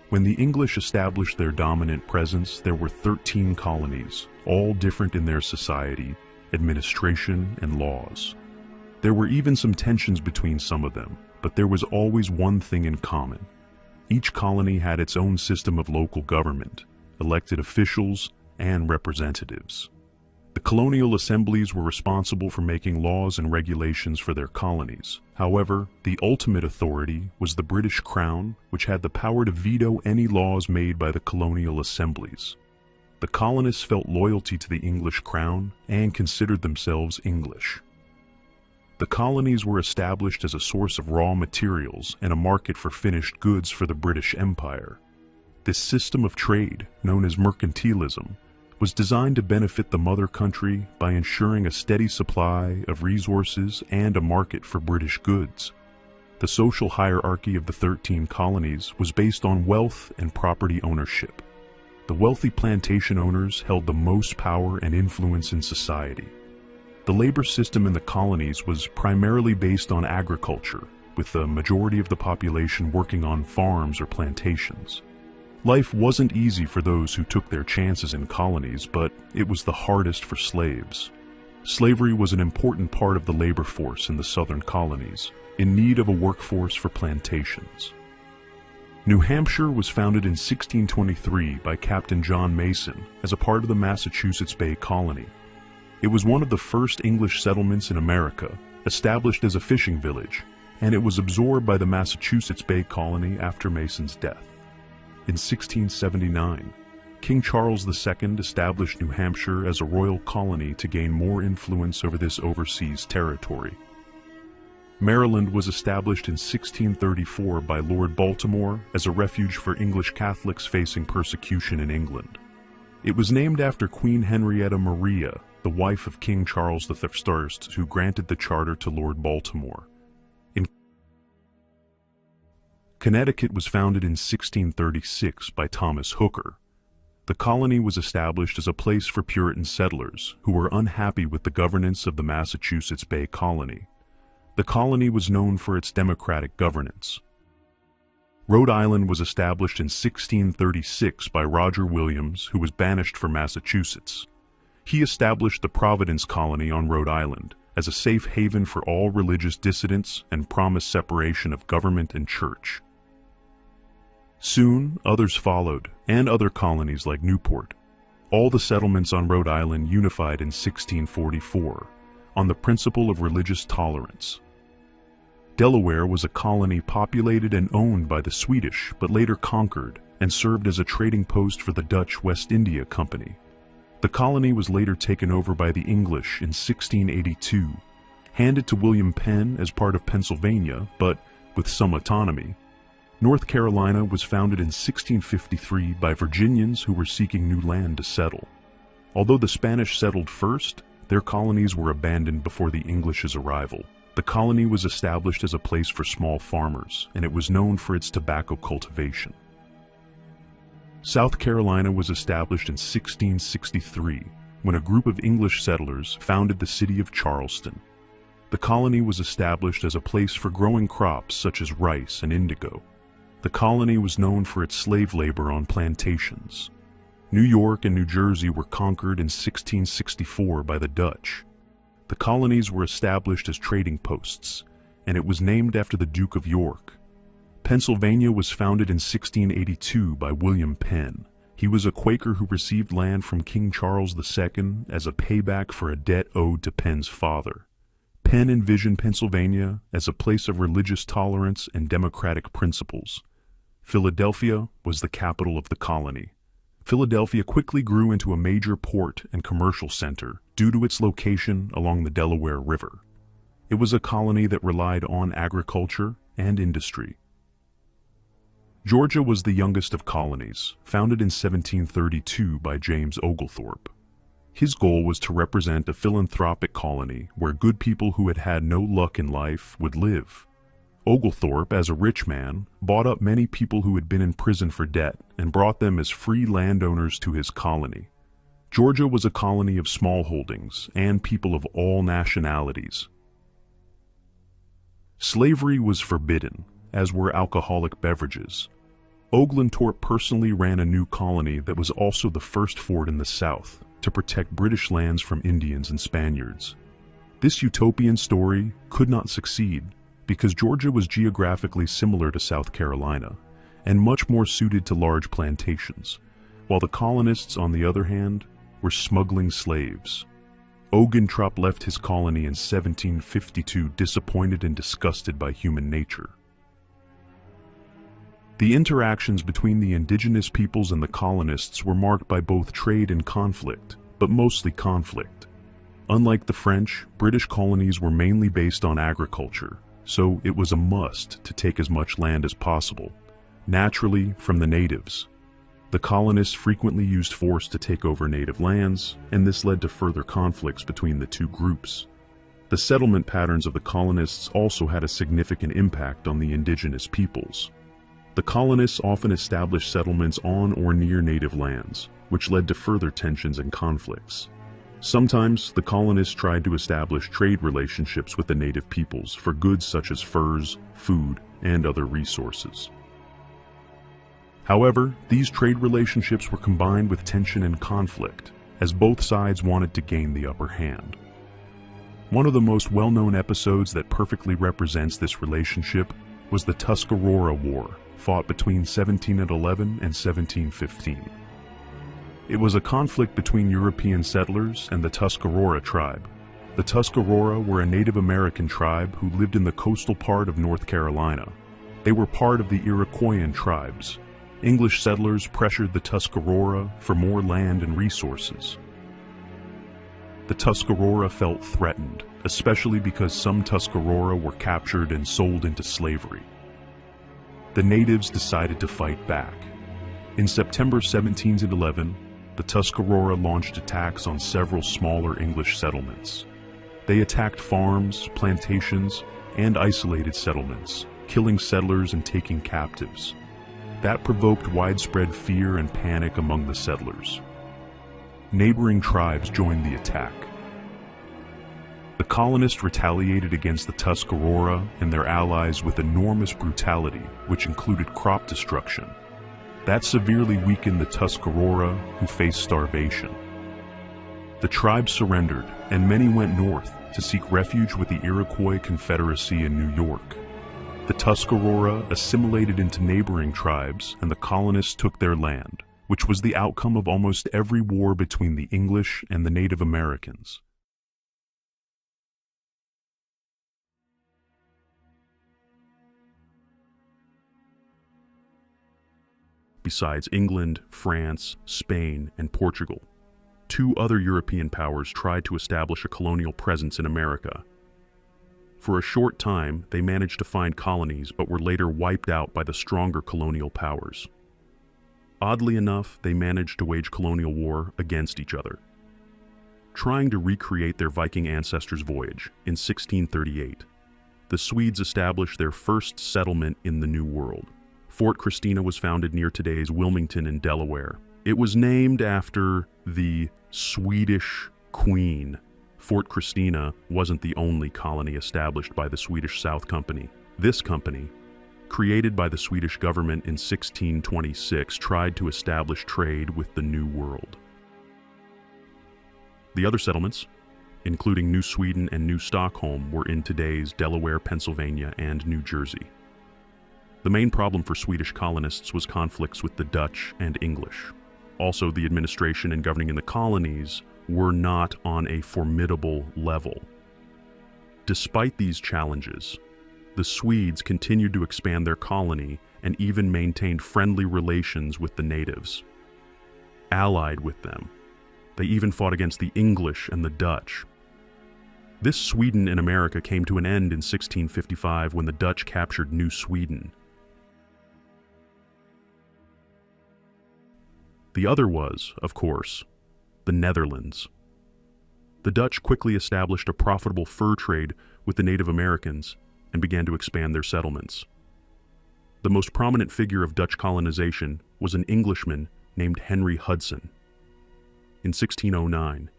When the English established their dominant presence, there were 13 colonies, all different in their society, administration, and laws. There were even some tensions between some of them, but there was always one thing in common. Each colony had its own system of local government, elected officials, and representatives. The colonial assemblies were responsible for making laws and regulations for their colonies. However, the ultimate authority was the British Crown, which had the power to veto any laws made by the colonial assemblies. The colonists felt loyalty to the English Crown and considered themselves English. The colonies were established as a source of raw materials and a market for finished goods for the British Empire. This system of trade, known as mercantilism, was designed to benefit the mother country by ensuring a steady supply of resources and a market for British goods. The social hierarchy of the 13 colonies was based on wealth and property ownership. The wealthy plantation owners held the most power and influence in society. The labor system in the colonies was primarily based on agriculture, with the majority of the population working on farms or plantations. Life wasn't easy for those who took their chances in colonies, but it was the hardest for slaves. Slavery was an important part of the labor force in the southern colonies, in need of a workforce for plantations. New Hampshire was founded in 1623 by Captain John Mason as a part of the Massachusetts Bay Colony. It was one of the first English settlements in America, established as a fishing village, and it was absorbed by the Massachusetts Bay Colony after Mason's death. In 1679, King Charles II established New Hampshire as a royal colony to gain more influence over this overseas territory. Maryland was established in 1634 by Lord Baltimore as a refuge for English Catholics facing persecution in England. It was named after Queen Henrietta Maria, the wife of King Charles I, who granted the charter to Lord Baltimore. Connecticut was founded in 1636 by Thomas Hooker. The colony was established as a place for Puritan settlers who were unhappy with the governance of the Massachusetts Bay Colony. The colony was known for its democratic governance. Rhode Island was established in 1636 by Roger Williams, who was banished from Massachusetts. He established the Providence Colony on Rhode Island as a safe haven for all religious dissidents and promised separation of government and church. Soon, others followed, and other colonies like Newport. All the settlements on Rhode Island unified in 1644 on the principle of religious tolerance. Delaware was a colony populated and owned by the Swedish, but later conquered and served as a trading post for the Dutch West India Company. The colony was later taken over by the English in 1682, handed to William Penn as part of Pennsylvania, but with some autonomy. North Carolina was founded in 1653 by Virginians who were seeking new land to settle. Although the Spanish settled first, their colonies were abandoned before the English's arrival. The colony was established as a place for small farmers, and it was known for its tobacco cultivation. South Carolina was established in 1663, when a group of English settlers founded the city of Charleston. The colony was established as a place for growing crops such as rice and indigo. The colony was known for its slave labor on plantations. New York and New Jersey were conquered in 1664 by the Dutch. The colonies were established as trading posts, and it was named after the Duke of York. Pennsylvania was founded in 1682 by William Penn. He was a Quaker who received land from King Charles II as a payback for a debt owed to Penn's father. Penn envisioned Pennsylvania as a place of religious tolerance and democratic principles. Philadelphia was the capital of the colony. Philadelphia quickly grew into a major port and commercial center due to its location along the Delaware River. It was a colony that relied on agriculture and industry. Georgia was the youngest of colonies, founded in 1732 by James Oglethorpe. His goal was to represent a philanthropic colony where good people who had had no luck in life would live. Oglethorpe, as a rich man, bought up many people who had been in prison for debt and brought them as free landowners to his colony. Georgia was a colony of smallholdings and people of all nationalities. Slavery was forbidden, as were alcoholic beverages. Oglethorpe personally ran a new colony that was also the first fort in the South to protect British lands from Indians and Spaniards. This utopian story could not succeed because Georgia was geographically similar to South Carolina and much more suited to large plantations, while the colonists, on the other hand, were smuggling slaves. Oglethorpe left his colony in 1752 disappointed and disgusted by human nature. The interactions between the indigenous peoples and the colonists were marked by both trade and conflict, but mostly conflict. Unlike the French, British colonies were mainly based on agriculture, so it was a must to take as much land as possible, naturally from the natives. The colonists frequently used force to take over native lands, and this led to further conflicts between the two groups. The settlement patterns of the colonists also had a significant impact on the indigenous peoples. The colonists often established settlements on or near native lands, which led to further tensions and conflicts. Sometimes, the colonists tried to establish trade relationships with the native peoples for goods such as furs, food, and other resources. However, these trade relationships were combined with tension and conflict, as both sides wanted to gain the upper hand. One of the most well-known episodes that perfectly represents this relationship was the Tuscarora War, fought between 1711 and 1715. It was a conflict between European settlers and the Tuscarora tribe. The Tuscarora were a Native American tribe who lived in the coastal part of North Carolina. They were part of the Iroquoian tribes. English settlers pressured the Tuscarora for more land and resources. The Tuscarora felt threatened, especially because some Tuscarora were captured and sold into slavery. The natives decided to fight back. In September 1711, the Tuscarora launched attacks on several smaller English settlements. They attacked farms, plantations, and isolated settlements, killing settlers and taking captives. That provoked widespread fear and panic among the settlers. Neighboring tribes joined the attack. The colonists retaliated against the Tuscarora and their allies with enormous brutality, which included crop destruction. That severely weakened the Tuscarora, who faced starvation. The tribe surrendered, and many went north to seek refuge with the Iroquois Confederacy in New York. The Tuscarora assimilated into neighboring tribes, and the colonists took their land, which was the outcome of almost every war between the English and the Native Americans. Besides England, France, Spain, and Portugal, two other European powers tried to establish a colonial presence in America. For a short time, they managed to find colonies but were later wiped out by the stronger colonial powers. Oddly enough, they managed to wage colonial war against each other. Trying to recreate their Viking ancestors' voyage, in 1638, the Swedes established their first settlement in the New World. Fort Christina was founded near today's Wilmington in Delaware. It was named after the Swedish Queen. Fort Christina wasn't the only colony established by the Swedish South Company. This company, created by the Swedish government in 1626, tried to establish trade with the New World. The other settlements, including New Sweden and New Stockholm, were in today's Delaware, Pennsylvania, and New Jersey. The main problem for Swedish colonists was conflicts with the Dutch and English. Also, the administration and governing in the colonies were not on a formidable level. Despite these challenges, the Swedes continued to expand their colony and even maintained friendly relations with the natives. Allied with them, they even fought against the English and the Dutch. This Sweden in America came to an end in 1655 when the Dutch captured New Sweden. The other was, of course, the Netherlands. The Dutch quickly established a profitable fur trade with the Native Americans and began to expand their settlements. The most prominent figure of Dutch colonization was an Englishman named Henry Hudson. In 1609,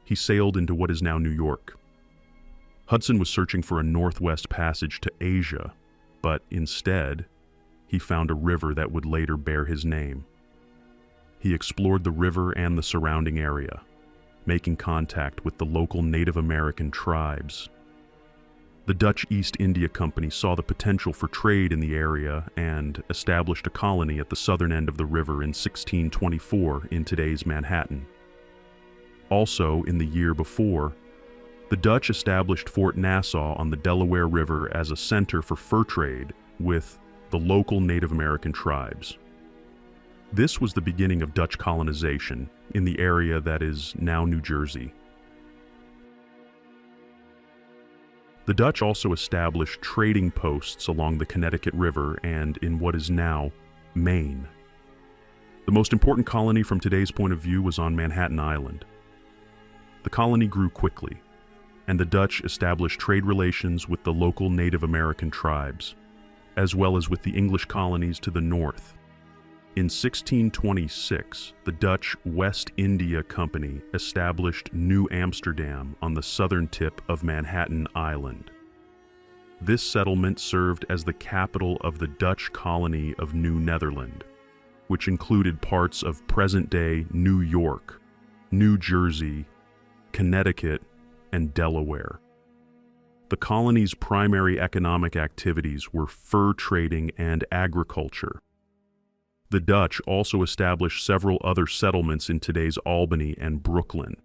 he sailed into what is now New York. Hudson was searching for a northwest passage to Asia, but instead, he found a river that would later bear his name. He explored the river and the surrounding area, making contact with the local Native American tribes. The Dutch East India Company saw the potential for trade in the area and established a colony at the southern end of the river in 1624 in today's Manhattan. Also, in the year before, the Dutch established Fort Nassau on the Delaware River as a center for fur trade with the local Native American tribes. This was the beginning of Dutch colonization in the area that is now New Jersey. The Dutch also established trading posts along the Connecticut River and in what is now Maine. The most important colony from today's point of view was on Manhattan Island. The colony grew quickly, and the Dutch established trade relations with the local Native American tribes, as well as with the English colonies to the north. In 1626, the Dutch West India Company established New Amsterdam on the southern tip of Manhattan Island. This settlement served as the capital of the Dutch colony of New Netherland, which included parts of present-day New York, New Jersey, Connecticut, and Delaware. The colony's primary economic activities were fur trading and agriculture. The Dutch also established several other settlements in today's Albany and Brooklyn.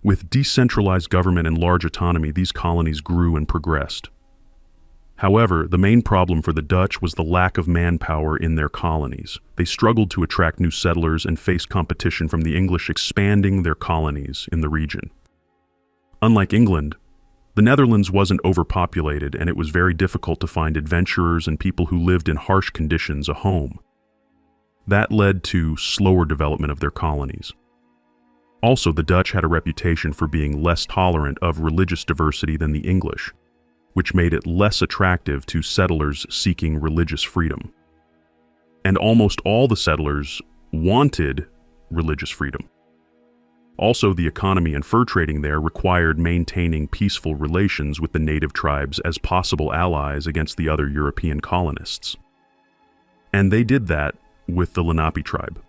With decentralized government and large autonomy, these colonies grew and progressed. However, the main problem for the Dutch was the lack of manpower in their colonies. They struggled to attract new settlers and faced competition from the English expanding their colonies in the region. Unlike England, the Netherlands wasn't overpopulated, and it was very difficult to find adventurers and people who lived in harsh conditions a home. That led to slower development of their colonies. Also, the Dutch had a reputation for being less tolerant of religious diversity than the English, which made it less attractive to settlers seeking religious freedom. And almost all the settlers wanted religious freedom. Also, the economy and fur trading there required maintaining peaceful relations with the native tribes as possible allies against the other European colonists. And they did that with the Lenape tribe.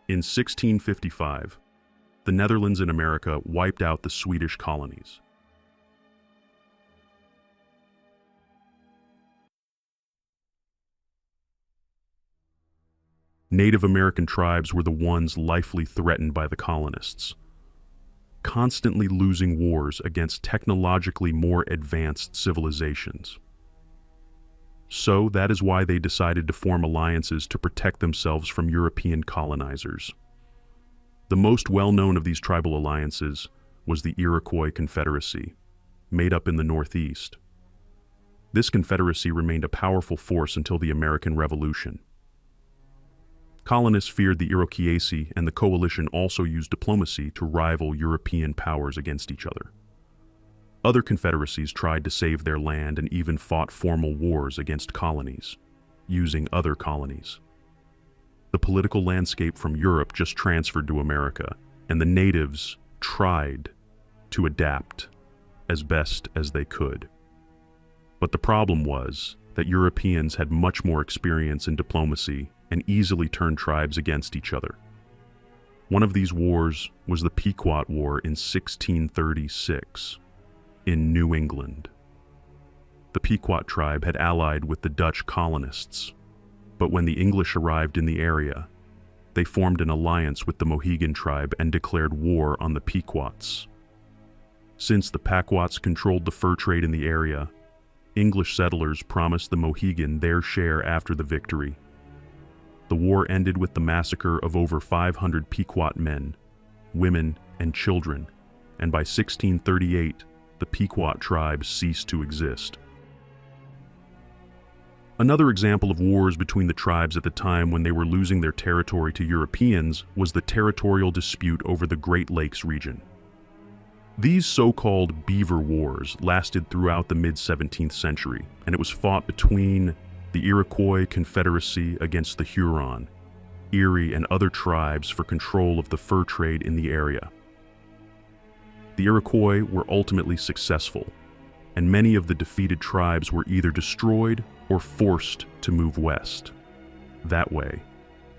In 1655, the Netherlands in America wiped out the Swedish colonies. Native American tribes were the ones lightly threatened by the colonists, constantly losing wars against technologically more advanced civilizations. So that is why they decided to form alliances to protect themselves from European colonizers. The most well-known of these tribal alliances was the Iroquois Confederacy, made up in the Northeast. This confederacy remained a powerful force until the American Revolution. Colonists feared the Iroquois, and the coalition also used diplomacy to rival European powers against each other. Other confederacies tried to save their land and even fought formal wars against colonies, using other colonies. The political landscape from Europe just transferred to America, and the natives tried to adapt as best as they could. But the problem was that Europeans had much more experience in diplomacy and easily turned tribes against each other. One of these wars was the Pequot War in 1636 in New England. The Pequot tribe had allied with the Dutch colonists, but when the English arrived in the area, they formed an alliance with the Mohegan tribe and declared war on the Pequots. Since the Pequots controlled the fur trade in the area, English settlers promised the Mohegan their share after the victory. The war ended with the massacre of over 500 Pequot men, women, and children, and by 1638, the Pequot tribe ceased to exist. Another example of wars between the tribes at the time when they were losing their territory to Europeans was the territorial dispute over the Great Lakes region. These so-called Beaver Wars lasted throughout the mid-17th century, and it was fought between the Iroquois Confederacy against the Huron, Erie, and other tribes for control of the fur trade in the area. The Iroquois were ultimately successful, and many of the defeated tribes were either destroyed or forced to move west. That way,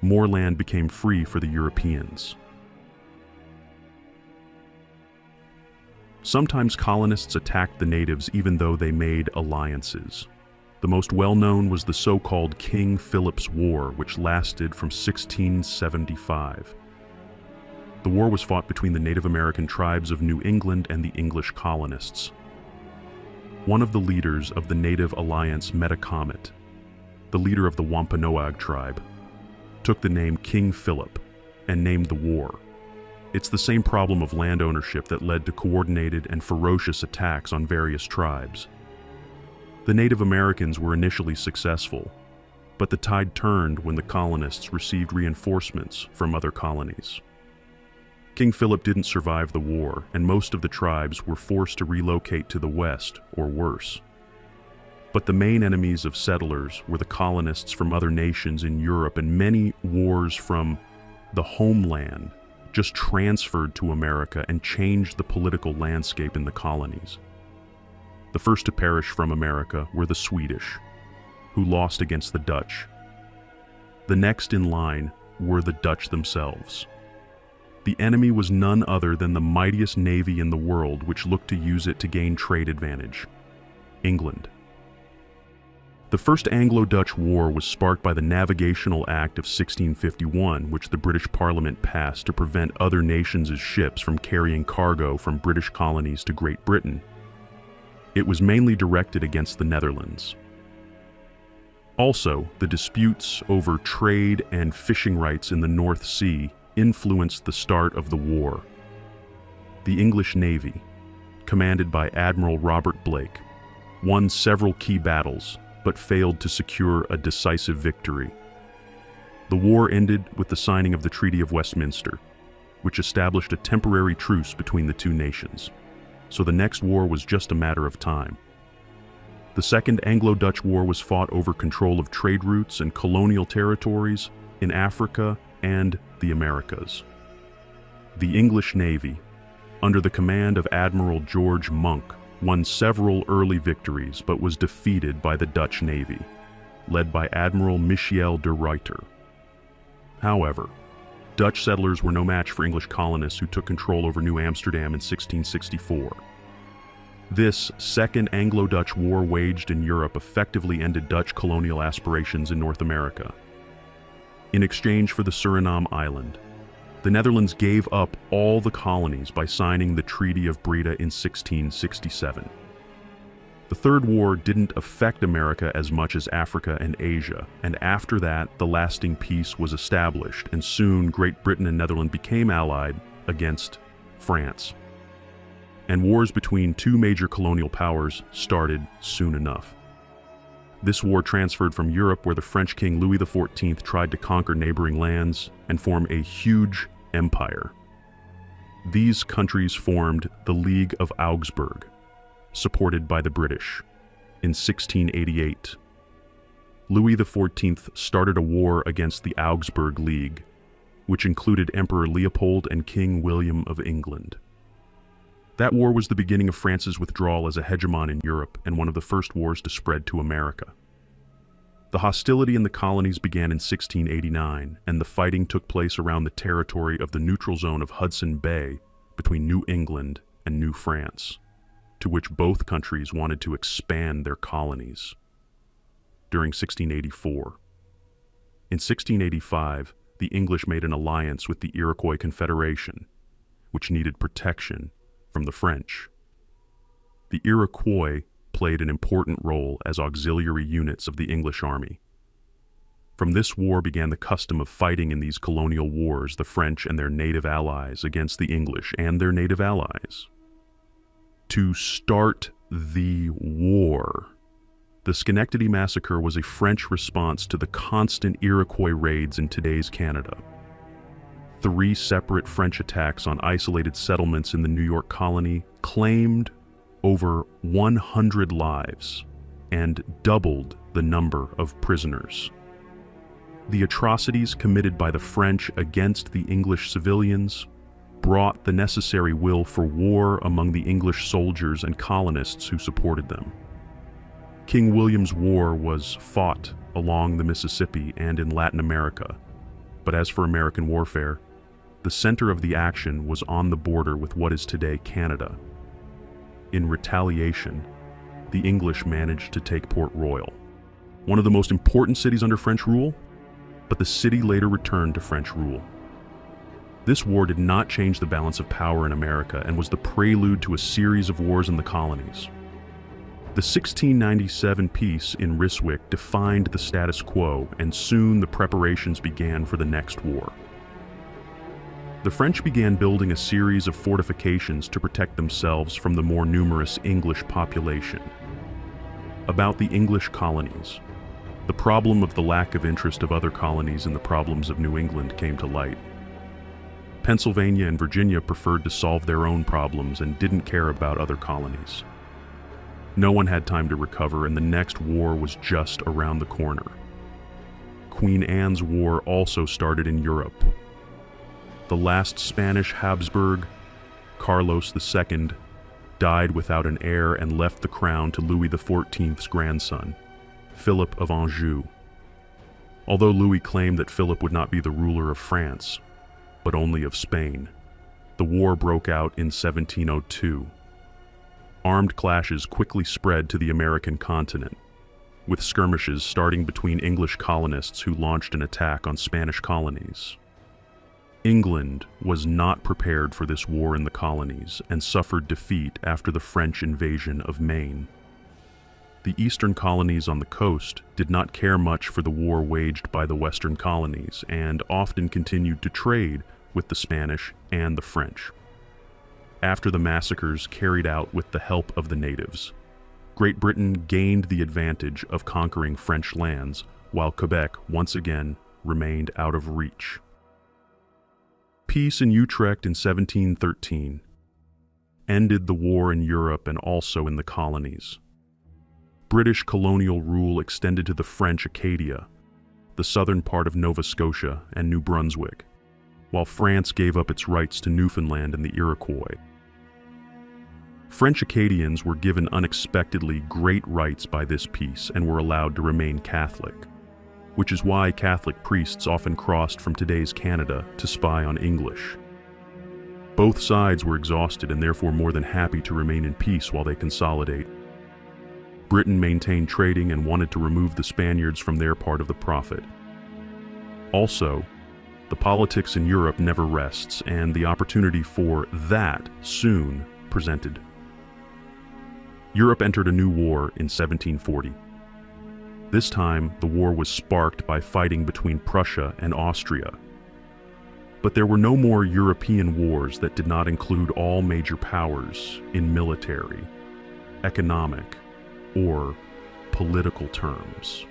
more land became free for the Europeans. Sometimes colonists attacked the natives even though they made alliances. The most well-known was the so-called King Philip's War, which lasted from 1675. The war was fought between the Native American tribes of New England and the English colonists. One of the leaders of the Native Alliance, Metacomet, the leader of the Wampanoag tribe, took the name King Philip and named the war. It's the same problem of land ownership that led to coordinated and ferocious attacks on various tribes. The Native Americans were initially successful, but the tide turned when the colonists received reinforcements from other colonies. King Philip didn't survive the war, and most of the tribes were forced to relocate to the west, or worse. But the main enemies of settlers were the colonists from other nations in Europe, and many wars from the homeland just transferred to America and changed the political landscape in the colonies. The first to perish from America were the Swedish, who lost against the Dutch. The next in line were the Dutch themselves. The enemy was none other than the mightiest navy in the world, which looked to use it to gain trade advantage: England. The First Anglo-Dutch War was sparked by the Navigational Act of 1651, which the British Parliament passed to prevent other nations' ships from carrying cargo from British colonies to Great Britain. It was mainly directed against the Netherlands. Also, the disputes over trade and fishing rights in the North Sea influenced the start of the war. The English Navy, commanded by Admiral Robert Blake, won several key battles, but failed to secure a decisive victory. The war ended with the signing of the Treaty of Westminster, which established a temporary truce between the two nations, so the next war was just a matter of time. The Second Anglo-Dutch War was fought over control of trade routes and colonial territories in Africa and the Americas. The English Navy, under the command of Admiral George Monk, won several early victories but was defeated by the Dutch Navy, led by Admiral Michiel de Ruyter. However, Dutch settlers were no match for English colonists who took control over New Amsterdam in 1664. This Second Anglo-Dutch War waged in Europe effectively ended Dutch colonial aspirations in North America. in exchange for the Suriname island. The Netherlands gave up all the colonies by signing the Treaty of Breda in 1667. The Third War didn't affect America as much as Africa and Asia, and after that, the lasting peace was established, and soon Great Britain and Netherlands became allied against France. And wars between two major colonial powers started soon enough. This war transferred from Europe, where the French King Louis XIV tried to conquer neighboring lands and form a huge empire. These countries formed the League of Augsburg, supported by the British, in 1688. Louis XIV started a war against the Augsburg League, which included Emperor Leopold and King William of England. That war was the beginning of France's withdrawal as a hegemon in Europe and one of the first wars to spread to America. The hostility in the colonies began in 1689, and the fighting took place around the territory of the neutral zone of Hudson Bay between New England and New France, to which both countries wanted to expand their colonies. During 1684. In 1685, the English made an alliance with the Iroquois Confederation, which needed protection from the French. The Iroquois played an important role as auxiliary units of the English army. From this war began the custom of fighting in these colonial wars the French and their native allies against the English and their native allies. To start the war, the Schenectady Massacre was a French response to the constant Iroquois raids in today's Canada. 3 separate French attacks on isolated settlements in the New York colony claimed over 100 lives and doubled the number of prisoners. The atrocities committed by the French against the English civilians brought the necessary will for war among the English soldiers and colonists who supported them. King William's War was fought along the Mississippi and in Latin America, but as for American warfare, the center of the action was on the border with what is today Canada. In retaliation, the English managed to take Port Royal, one of the most important cities under French rule, but the city later returned to French rule. This war did not change the balance of power in America and was the prelude to a series of wars in the colonies. The 1697 peace in Ryswick defined the status quo, and soon the preparations began for the next war. The French began building a series of fortifications to protect themselves from the more numerous English population. About the English colonies, the problem of the lack of interest of other colonies in the problems of New England came to light. Pennsylvania and Virginia preferred to solve their own problems and didn't care about other colonies. No one had time to recover, and the next war was just around the corner. Queen Anne's War also started in Europe. The last Spanish Habsburg, Carlos II, died without an heir and left the crown to Louis XIV's grandson, Philip of Anjou. Although Louis claimed that Philip would not be the ruler of France, but only of Spain, the war broke out in 1702. Armed clashes quickly spread to the American continent, with skirmishes starting between English colonists who launched an attack on Spanish colonies. England was not prepared for this war in the colonies and suffered defeat after the French invasion of Maine. The eastern colonies on the coast did not care much for the war waged by the western colonies and often continued to trade with the Spanish and the French. After the massacres carried out with the help of the natives, Great Britain gained the advantage of conquering French lands, while Quebec once again remained out of reach. Peace in Utrecht in 1713 ended the war in Europe and also in the colonies. British colonial rule extended to the French Acadia, the southern part of Nova Scotia and New Brunswick, while France gave up its rights to Newfoundland and the Iroquois. French Acadians were given unexpectedly great rights by this peace and were allowed to remain Catholic, which is why Catholic priests often crossed from today's Canada to spy on English. Both sides were exhausted and therefore more than happy to remain in peace while they consolidate. Britain maintained trading and wanted to remove the Spaniards from their part of the profit. Also, the politics in Europe never rests, and the opportunity for that soon presented. Europe entered a new war in 1740. This time, the war was sparked by fighting between Prussia and Austria. But there were no more European wars that did not include all major powers in military, economic, or political terms.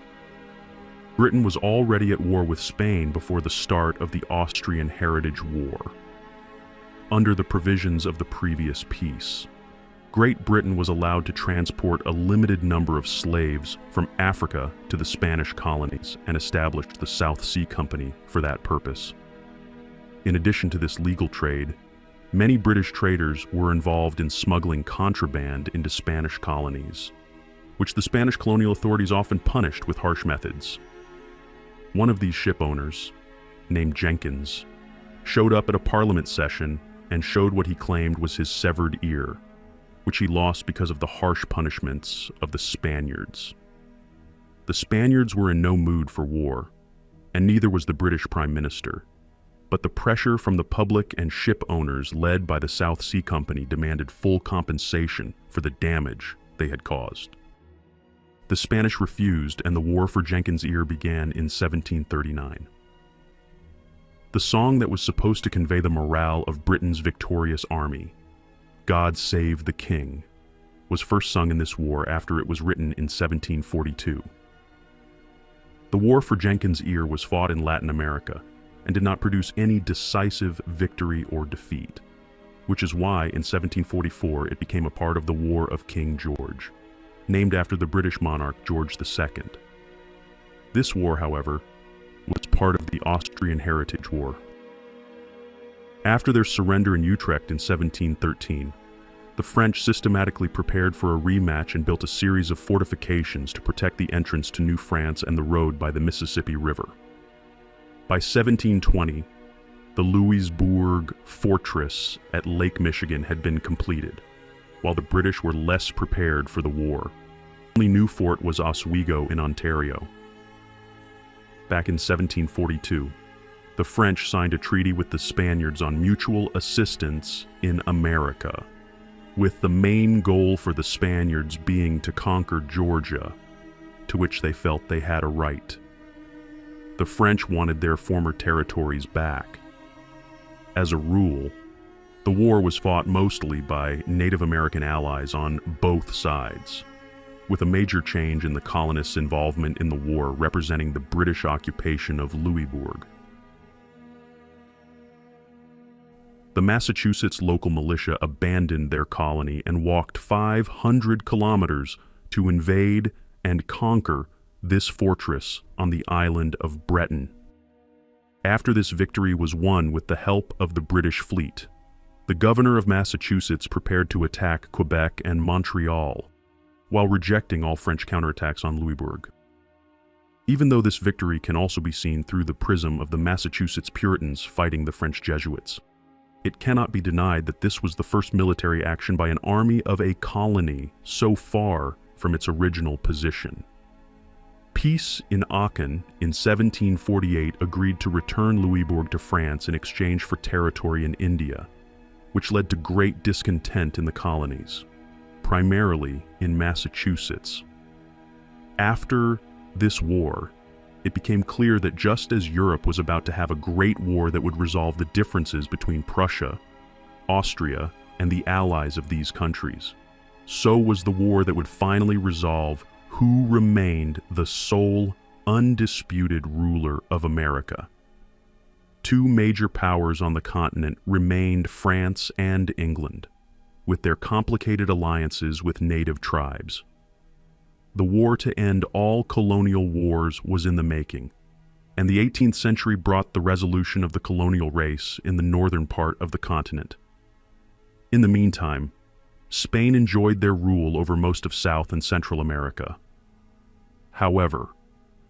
Britain was already at war with Spain before the start of the Austrian Heritage War. Under the provisions of the previous peace, Great Britain was allowed to transport a limited number of slaves from Africa to the Spanish colonies and established the South Sea Company for that purpose. In addition to this legal trade, many British traders were involved in smuggling contraband into Spanish colonies, which the Spanish colonial authorities often punished with harsh methods. One of these ship owners, named Jenkins, showed up at a parliament session and showed what he claimed was his severed ear, which he lost because of the harsh punishments of the Spaniards. The Spaniards were in no mood for war, and neither was the British Prime Minister. But the pressure from the public and ship owners led by the South Sea Company demanded full compensation for the damage they had caused. The Spanish refused, and the war for Jenkins' ear began in 1739. The song that was supposed to convey the morale of Britain's victorious army, "God Save the King," was first sung in this war after it was written in 1742. The war for Jenkins' ear was fought in Latin America and did not produce any decisive victory or defeat, which is why in 1744 it became a part of the War of King George, named after the British monarch George II. This war, however, was part of the Austrian Heritage War. After their surrender in Utrecht in 1713, the French systematically prepared for a rematch and built a series of fortifications to protect the entrance to New France and the road by the Mississippi River. By 1720, the Louisbourg Fortress at Lake Michigan had been completed, while the British were less prepared for the war. The only new fort was Oswego in Ontario. Back in 1742, the French signed a treaty with the Spaniards on mutual assistance in America, with the main goal for the Spaniards being to conquer Georgia, to which they felt they had a right. The French wanted their former territories back. As a rule, the war was fought mostly by Native American allies on both sides, with a major change in the colonists' involvement in the war representing the British occupation of Louisbourg. The Massachusetts local militia abandoned their colony and walked 500 kilometers to invade and conquer this fortress on the island of Breton. After this victory was won with the help of the British fleet, the governor of Massachusetts prepared to attack Quebec and Montreal, while rejecting all French counterattacks on Louisbourg. Even though this victory can also be seen through the prism of the Massachusetts Puritans fighting the French Jesuits, it cannot be denied that this was the first military action by an army of a colony so far from its original position. Peace in Aachen in 1748 agreed to return Louisbourg to France in exchange for territory in India, which led to great discontent in the colonies, primarily in Massachusetts. After this war, it became clear that just as Europe was about to have a great war that would resolve the differences between Prussia, Austria, and the allies of these countries, so was the war that would finally resolve who remained the sole, undisputed ruler of America. Two major powers on the continent remained France and England, with their complicated alliances with native tribes. The war to end all colonial wars was in the making, and the 18th century brought the resolution of the colonial race in the northern part of the continent. In the meantime, Spain enjoyed their rule over most of South and Central America. However,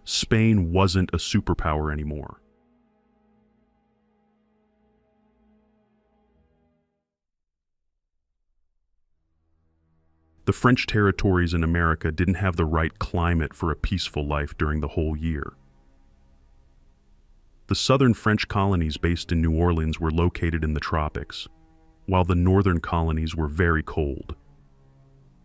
Spain wasn't a superpower anymore. The French territories in America didn't have the right climate for a peaceful life during the whole year. The southern French colonies based in New Orleans were located in the tropics, while the northern colonies were very cold.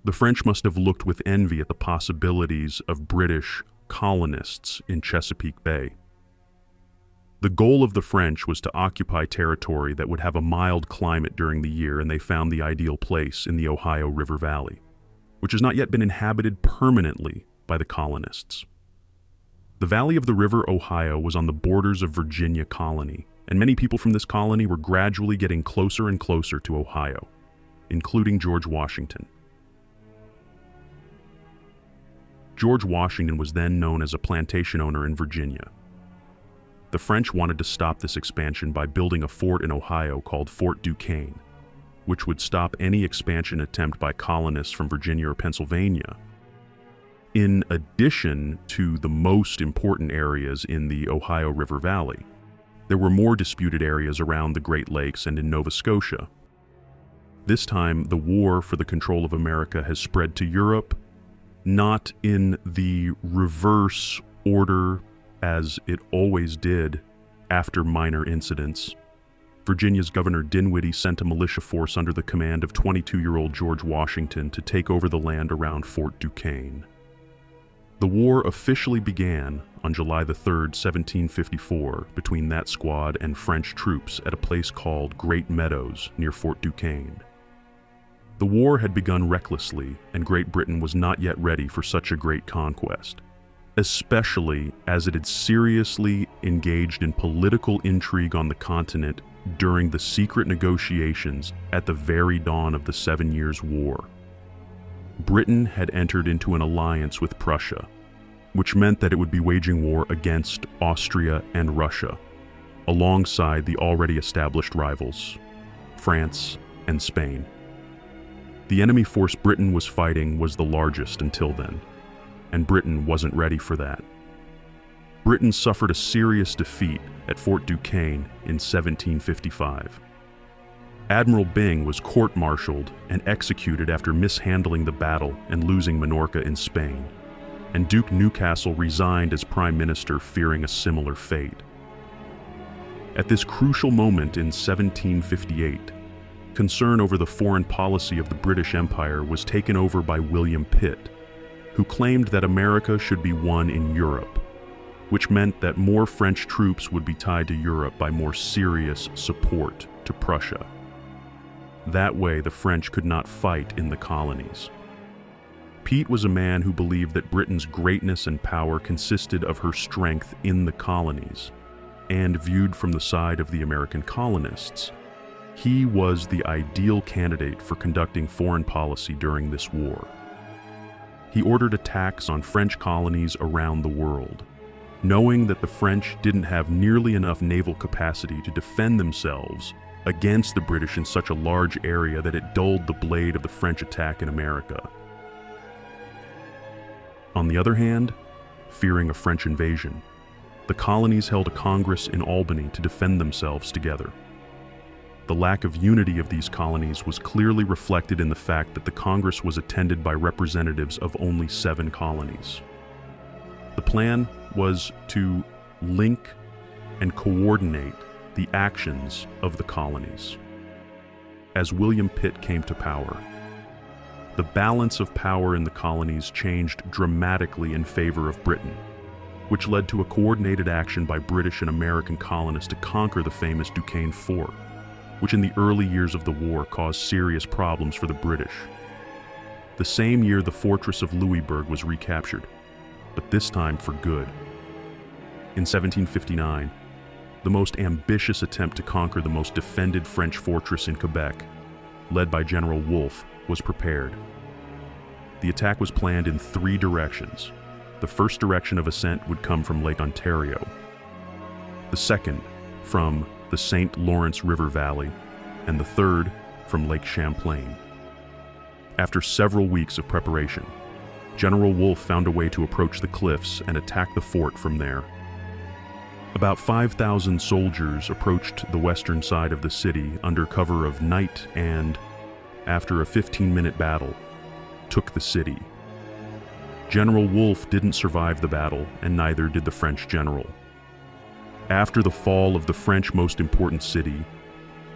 The French must have looked with envy at the possibilities of British colonists in Chesapeake Bay. The goal of the French was to occupy territory that would have a mild climate during the year, and they found the ideal place in the Ohio River Valley, which has not yet been inhabited permanently by the colonists. The valley of the River Ohio was on the borders of Virginia colony, and many people from this colony were gradually getting closer and closer to Ohio, including George Washington. George Washington was then known as a plantation owner in Virginia. The French wanted to stop this expansion by building a fort in Ohio called Fort Duquesne, which would stop any expansion attempt by colonists from Virginia or Pennsylvania. In addition to the most important areas in the Ohio River Valley, there were more disputed areas around the Great Lakes and in Nova Scotia. This time, the war for the control of America has spread to Europe, not in the reverse order as it always did after minor incidents. Virginia's Governor Dinwiddie sent a militia force under the command of 22-year-old George Washington to take over the land around Fort Duquesne. The war officially began on July 3rd, 1754, between that squad and French troops at a place called Great Meadows near Fort Duquesne. The war had begun recklessly, and Great Britain was not yet ready for such a great conquest, especially as it had seriously engaged in political intrigue on the continent during the secret negotiations at the very dawn of the 7 Years' War. Britain had entered into an alliance with Prussia, which meant that it would be waging war against Austria and Russia, alongside the already established rivals, France and Spain. The enemy force Britain was fighting was the largest until then, and Britain wasn't ready for that. Britain suffered a serious defeat at Fort Duquesne in 1755. Admiral Byng was court-martialed and executed after mishandling the battle and losing Minorca in Spain, and Duke Newcastle resigned as Prime Minister, fearing a similar fate. At this crucial moment in 1758, concern over the foreign policy of the British Empire was taken over by William Pitt, who claimed that America should be won in Europe, which meant that more French troops would be tied to Europe by more serious support to Prussia. That way, the French could not fight in the colonies. Pitt was a man who believed that Britain's greatness and power consisted of her strength in the colonies, and viewed from the side of the American colonists, he was the ideal candidate for conducting foreign policy during this war. He ordered attacks on French colonies around the world, knowing that the French didn't have nearly enough naval capacity to defend themselves against the British in such a large area that it dulled the blade of the French attack in America. On the other hand, fearing a French invasion, the colonies held a congress in Albany to defend themselves together. The lack of unity of these colonies was clearly reflected in the fact that the Congress was attended by representatives of only 7 colonies. The plan was to link and coordinate the actions of the colonies. As William Pitt came to power, the balance of power in the colonies changed dramatically in favor of Britain, which led to a coordinated action by British and American colonists to conquer the famous Duquesne Fort, which in the early years of the war caused serious problems for the British. The same year, the fortress of Louisbourg was recaptured, but this time for good. In 1759, the most ambitious attempt to conquer the most defended French fortress in Quebec, led by General Wolfe, was prepared. The attack was planned in 3 directions. The first direction of ascent would come from Lake Ontario, the second from the St. Lawrence River Valley, and the third from Lake Champlain. After several weeks of preparation, General Wolfe found a way to approach the cliffs and attack the fort from there. About 5,000 soldiers approached the western side of the city under cover of night and, after a 15-minute battle, took the city. General Wolfe didn't survive the battle, and neither did the French general. After the fall of the French most important city,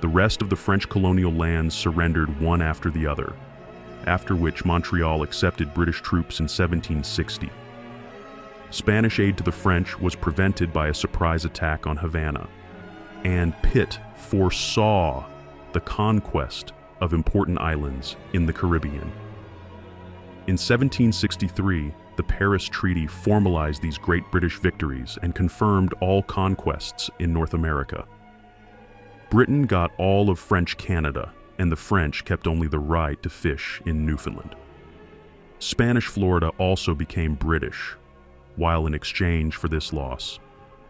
the rest of the French colonial lands surrendered one after the other, after which Montreal accepted British troops in 1760. Spanish aid to the French was prevented by a surprise attack on Havana, and Pitt foresaw the conquest of important islands in the Caribbean. In 1763, the Paris Treaty formalized these great British victories and confirmed all conquests in North America. Britain got all of French Canada, and the French kept only the right to fish in Newfoundland. Spanish Florida also became British, while in exchange for this loss,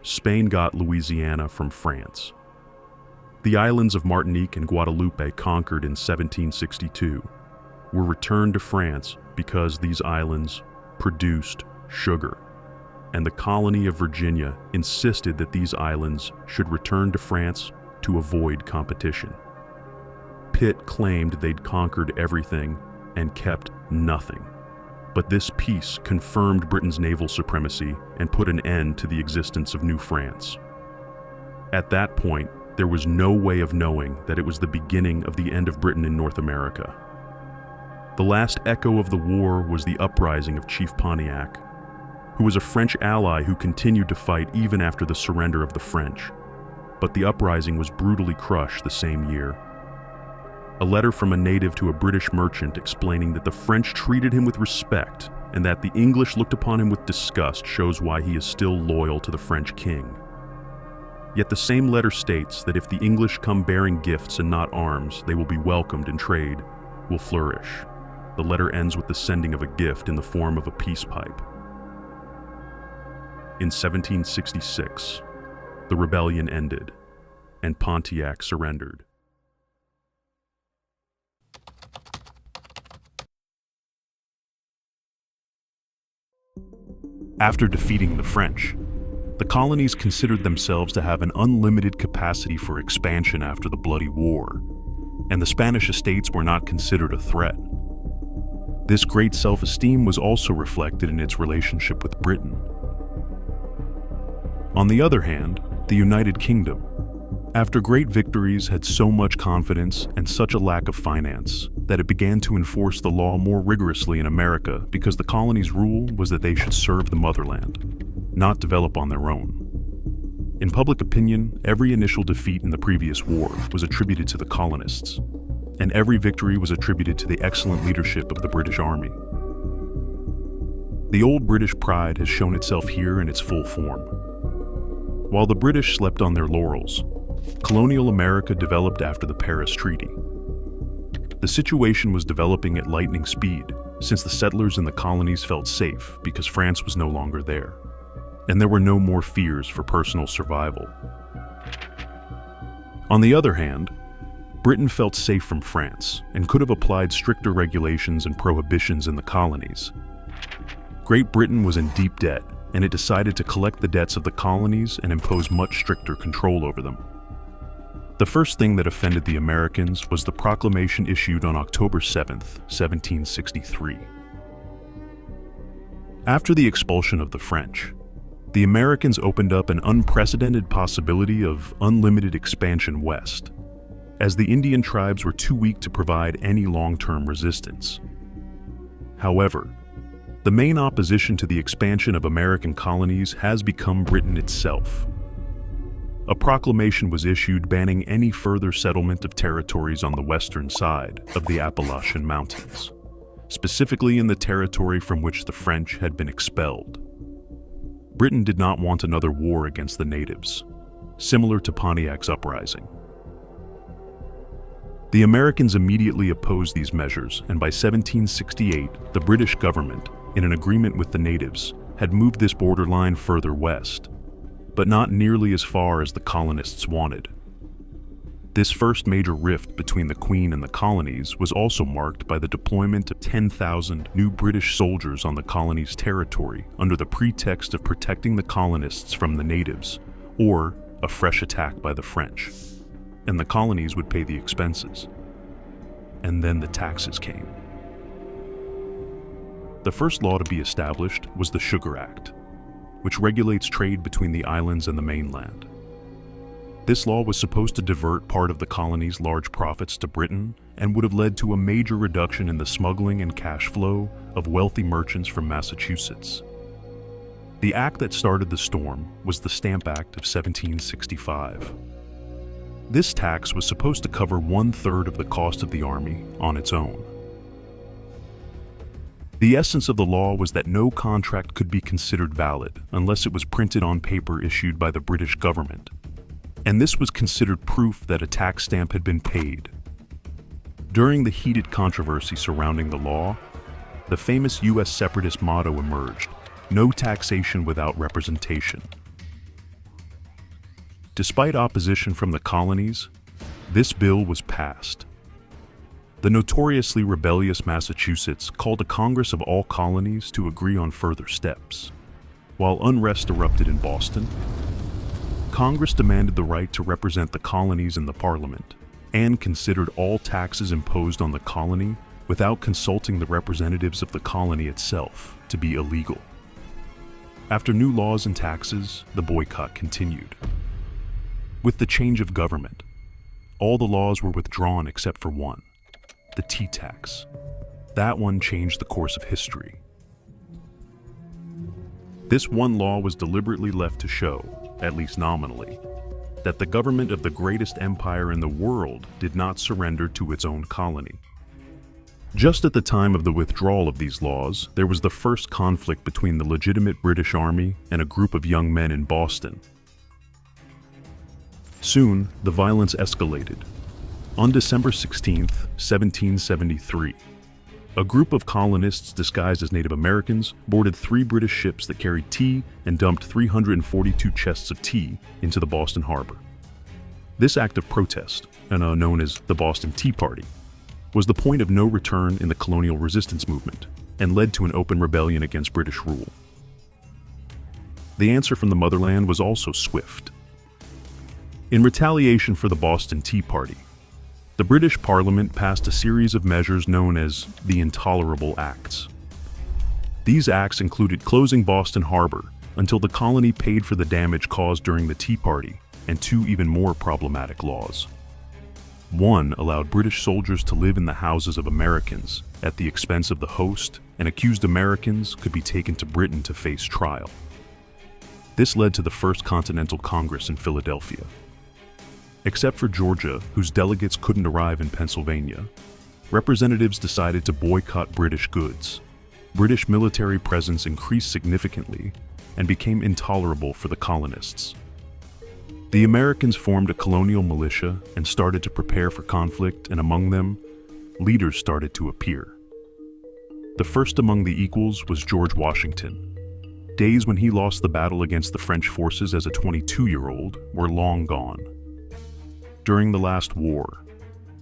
Spain got Louisiana from France. The islands of Martinique and Guadeloupe, conquered in 1762, were returned to France because these islands produced sugar, and the colony of Virginia insisted that these islands should return to France to avoid competition. Pitt claimed they'd conquered everything and kept nothing, but this peace confirmed Britain's naval supremacy and put an end to the existence of New France. At that point, there was no way of knowing that it was the beginning of the end of Britain in North America. The last echo of the war was the uprising of Chief Pontiac, who was a French ally who continued to fight even after the surrender of the French. But the uprising was brutally crushed the same year. A letter from a native to a British merchant explaining that the French treated him with respect and that the English looked upon him with disgust shows why he is still loyal to the French king. Yet the same letter states that if the English come bearing gifts and not arms, they will be welcomed and trade will flourish. The letter ends with the sending of a gift in the form of a peace pipe. In 1766, the rebellion ended, and Pontiac surrendered. After defeating the French, the colonies considered themselves to have an unlimited capacity for expansion after the Bloody War, and the Spanish estates were not considered a threat. This great self-esteem was also reflected in its relationship with Britain. On the other hand, the United Kingdom, after great victories, had so much confidence and such a lack of finance that it began to enforce the law more rigorously in America because the colonies' rule was that they should serve the motherland, not develop on their own. In public opinion, every initial defeat in the previous war was attributed to the colonists, and every victory was attributed to the excellent leadership of the British Army. The old British pride has shown itself here in its full form. While the British slept on their laurels, colonial America developed after the Paris Treaty. The situation was developing at lightning speed since the settlers in the colonies felt safe because France was no longer there, and there were no more fears for personal survival. On the other hand, Britain felt safe from France and could have applied stricter regulations and prohibitions in the colonies. Great Britain was in deep debt, and it decided to collect the debts of the colonies and impose much stricter control over them. The first thing that offended the Americans was the proclamation issued on October 7, 1763. After the expulsion of the French, the Americans opened up an unprecedented possibility of unlimited expansion west, as the Indian tribes were too weak to provide any long-term resistance. However, the main opposition to the expansion of American colonies has become Britain itself. A proclamation was issued banning any further settlement of territories on the western side of the Appalachian Mountains, specifically in the territory from which the French had been expelled. Britain did not want another war against the natives, similar to Pontiac's uprising. The Americans immediately opposed these measures, and by 1768, the British government, in an agreement with the natives, had moved this borderline further west, but not nearly as far as the colonists wanted. This first major rift between the Queen and the colonies was also marked by the deployment of 10,000 new British soldiers on the colonies' territory under the pretext of protecting the colonists from the natives, or a fresh attack by the French, and the colonies would pay the expenses. And then the taxes came. The first law to be established was the Sugar Act, which regulates trade between the islands and the mainland. This law was supposed to divert part of the colony's large profits to Britain and would have led to a major reduction in the smuggling and cash flow of wealthy merchants from Massachusetts. The act that started the storm was the Stamp Act of 1765. This tax was supposed to cover 1/3 of the cost of the army on its own. The essence of the law was that no contract could be considered valid unless it was printed on paper issued by the British government, and this was considered proof that a tax stamp had been paid. During the heated controversy surrounding the law, the famous U.S. separatist motto emerged: "No taxation without representation." Despite opposition from the colonies, this bill was passed. The notoriously rebellious Massachusetts called a Congress of all colonies to agree on further steps. While unrest erupted in Boston, Congress demanded the right to represent the colonies in the Parliament and considered all taxes imposed on the colony without consulting the representatives of the colony itself to be illegal. After new laws and taxes, the boycott continued. With the change of government, all the laws were withdrawn except for one: the tea tax. That one changed the course of history. This one law was deliberately left to show, at least nominally, that the government of the greatest empire in the world did not surrender to its own colony. Just at the time of the withdrawal of these laws, there was the first conflict between the legitimate British Army and a group of young men in Boston. Soon, the violence escalated. On December 16, 1773, a group of colonists disguised as Native Americans boarded 3 British ships that carried tea and dumped 342 chests of tea into the Boston harbor. This act of protest, known as the Boston Tea Party, was the point of no return in the colonial resistance movement and led to an open rebellion against British rule. The answer from the motherland was also swift. In retaliation for the Boston Tea Party, the British Parliament passed a series of measures known as the Intolerable Acts. These acts included closing Boston Harbor until the colony paid for the damage caused during the Tea Party, and 2 even more problematic laws. One allowed British soldiers to live in the houses of Americans at the expense of the host, and accused Americans could be taken to Britain to face trial. This led to the First Continental Congress in Philadelphia. Except for Georgia, whose delegates couldn't arrive in Pennsylvania, representatives decided to boycott British goods. British military presence increased significantly and became intolerable for the colonists. The Americans formed a colonial militia and started to prepare for conflict, and among them, leaders started to appear. The first among the equals was George Washington. Days when he lost the battle against the French forces as a 22-year-old were long gone. During the last war,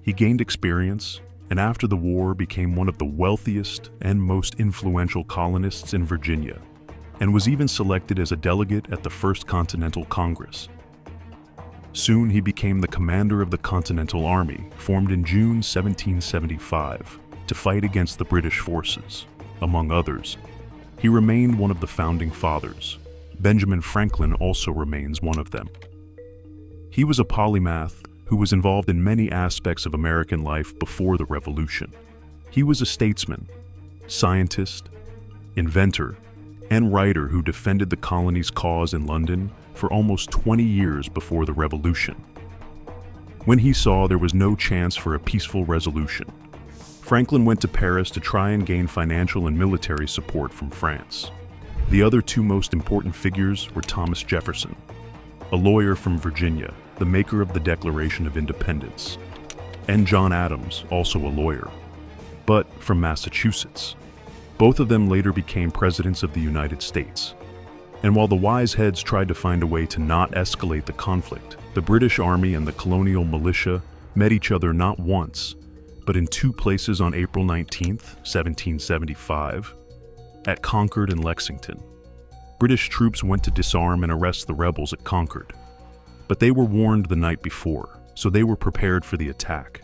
he gained experience, and after the war became one of the wealthiest and most influential colonists in Virginia, and was even selected as a delegate at the First Continental Congress. Soon he became the commander of the Continental Army, formed in June 1775 to fight against the British forces. Among others, he remained one of the founding fathers. Benjamin Franklin also remains one of them. He was a polymath who was involved in many aspects of American life before the Revolution. He was a statesman, scientist, inventor, and writer who defended the colony's cause in London for almost 20 years before the Revolution. When he saw there was no chance for a peaceful resolution, Franklin went to Paris to try and gain financial and military support from France. The other 2 most important figures were Thomas Jefferson, a lawyer from Virginia, the maker of the Declaration of Independence, and John Adams, also a lawyer, but from Massachusetts. Both of them later became presidents of the United States. And while the wise heads tried to find a way to not escalate the conflict, the British Army and the colonial militia met each other not once, but in 2 places on April 19, 1775, at Concord and Lexington. British troops went to disarm and arrest the rebels at Concord, but they were warned the night before, so they were prepared for the attack.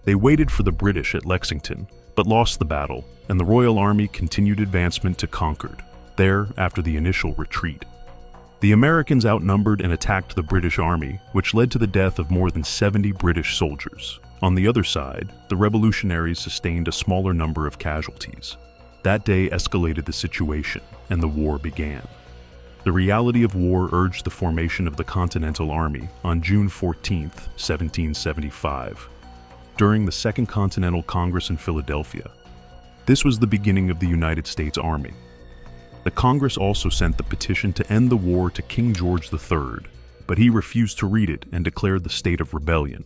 They waited for the British at Lexington, but lost the battle, and the Royal Army continued advancement to Concord. there after the initial retreat. The Americans outnumbered and attacked the British army, which led to the death of more than 70 British soldiers. On the other side, the revolutionaries sustained a smaller number of casualties. That day escalated the situation, and the war began. The reality of war urged the formation of the Continental Army on June 14, 1775, during the Second Continental Congress in Philadelphia. This was the beginning of the United States Army. The Congress also sent the petition to end the war to King George III, but he refused to read it and declared the state of rebellion.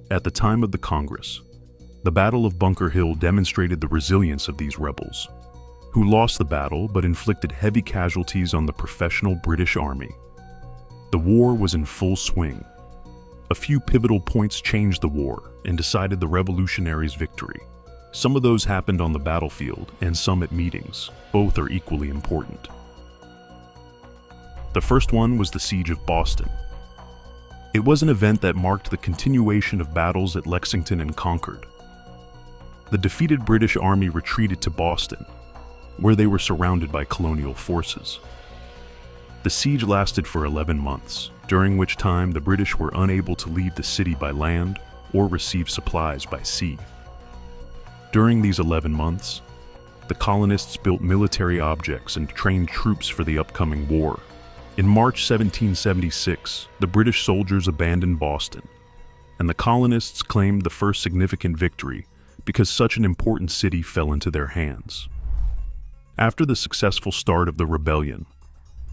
At the time of the Congress, the Battle of Bunker Hill demonstrated the resilience of these rebels, who lost the battle but inflicted heavy casualties on the professional British Army. The war was in full swing. A few pivotal points changed the war and decided the revolutionaries' victory. Some of those happened on the battlefield and some at meetings. Both are equally important. The first one was the Siege of Boston. It was an event that marked the continuation of battles at Lexington and Concord. The defeated British Army retreated to Boston, where they were surrounded by colonial forces. The siege lasted for 11 months, during which time the British were unable to leave the city by land or receive supplies by sea. During these 11 months, the colonists built military objects and trained troops for the upcoming war. In March 1776, the British soldiers abandoned Boston, and the colonists claimed the first significant victory because such an important city fell into their hands. After the successful start of the rebellion,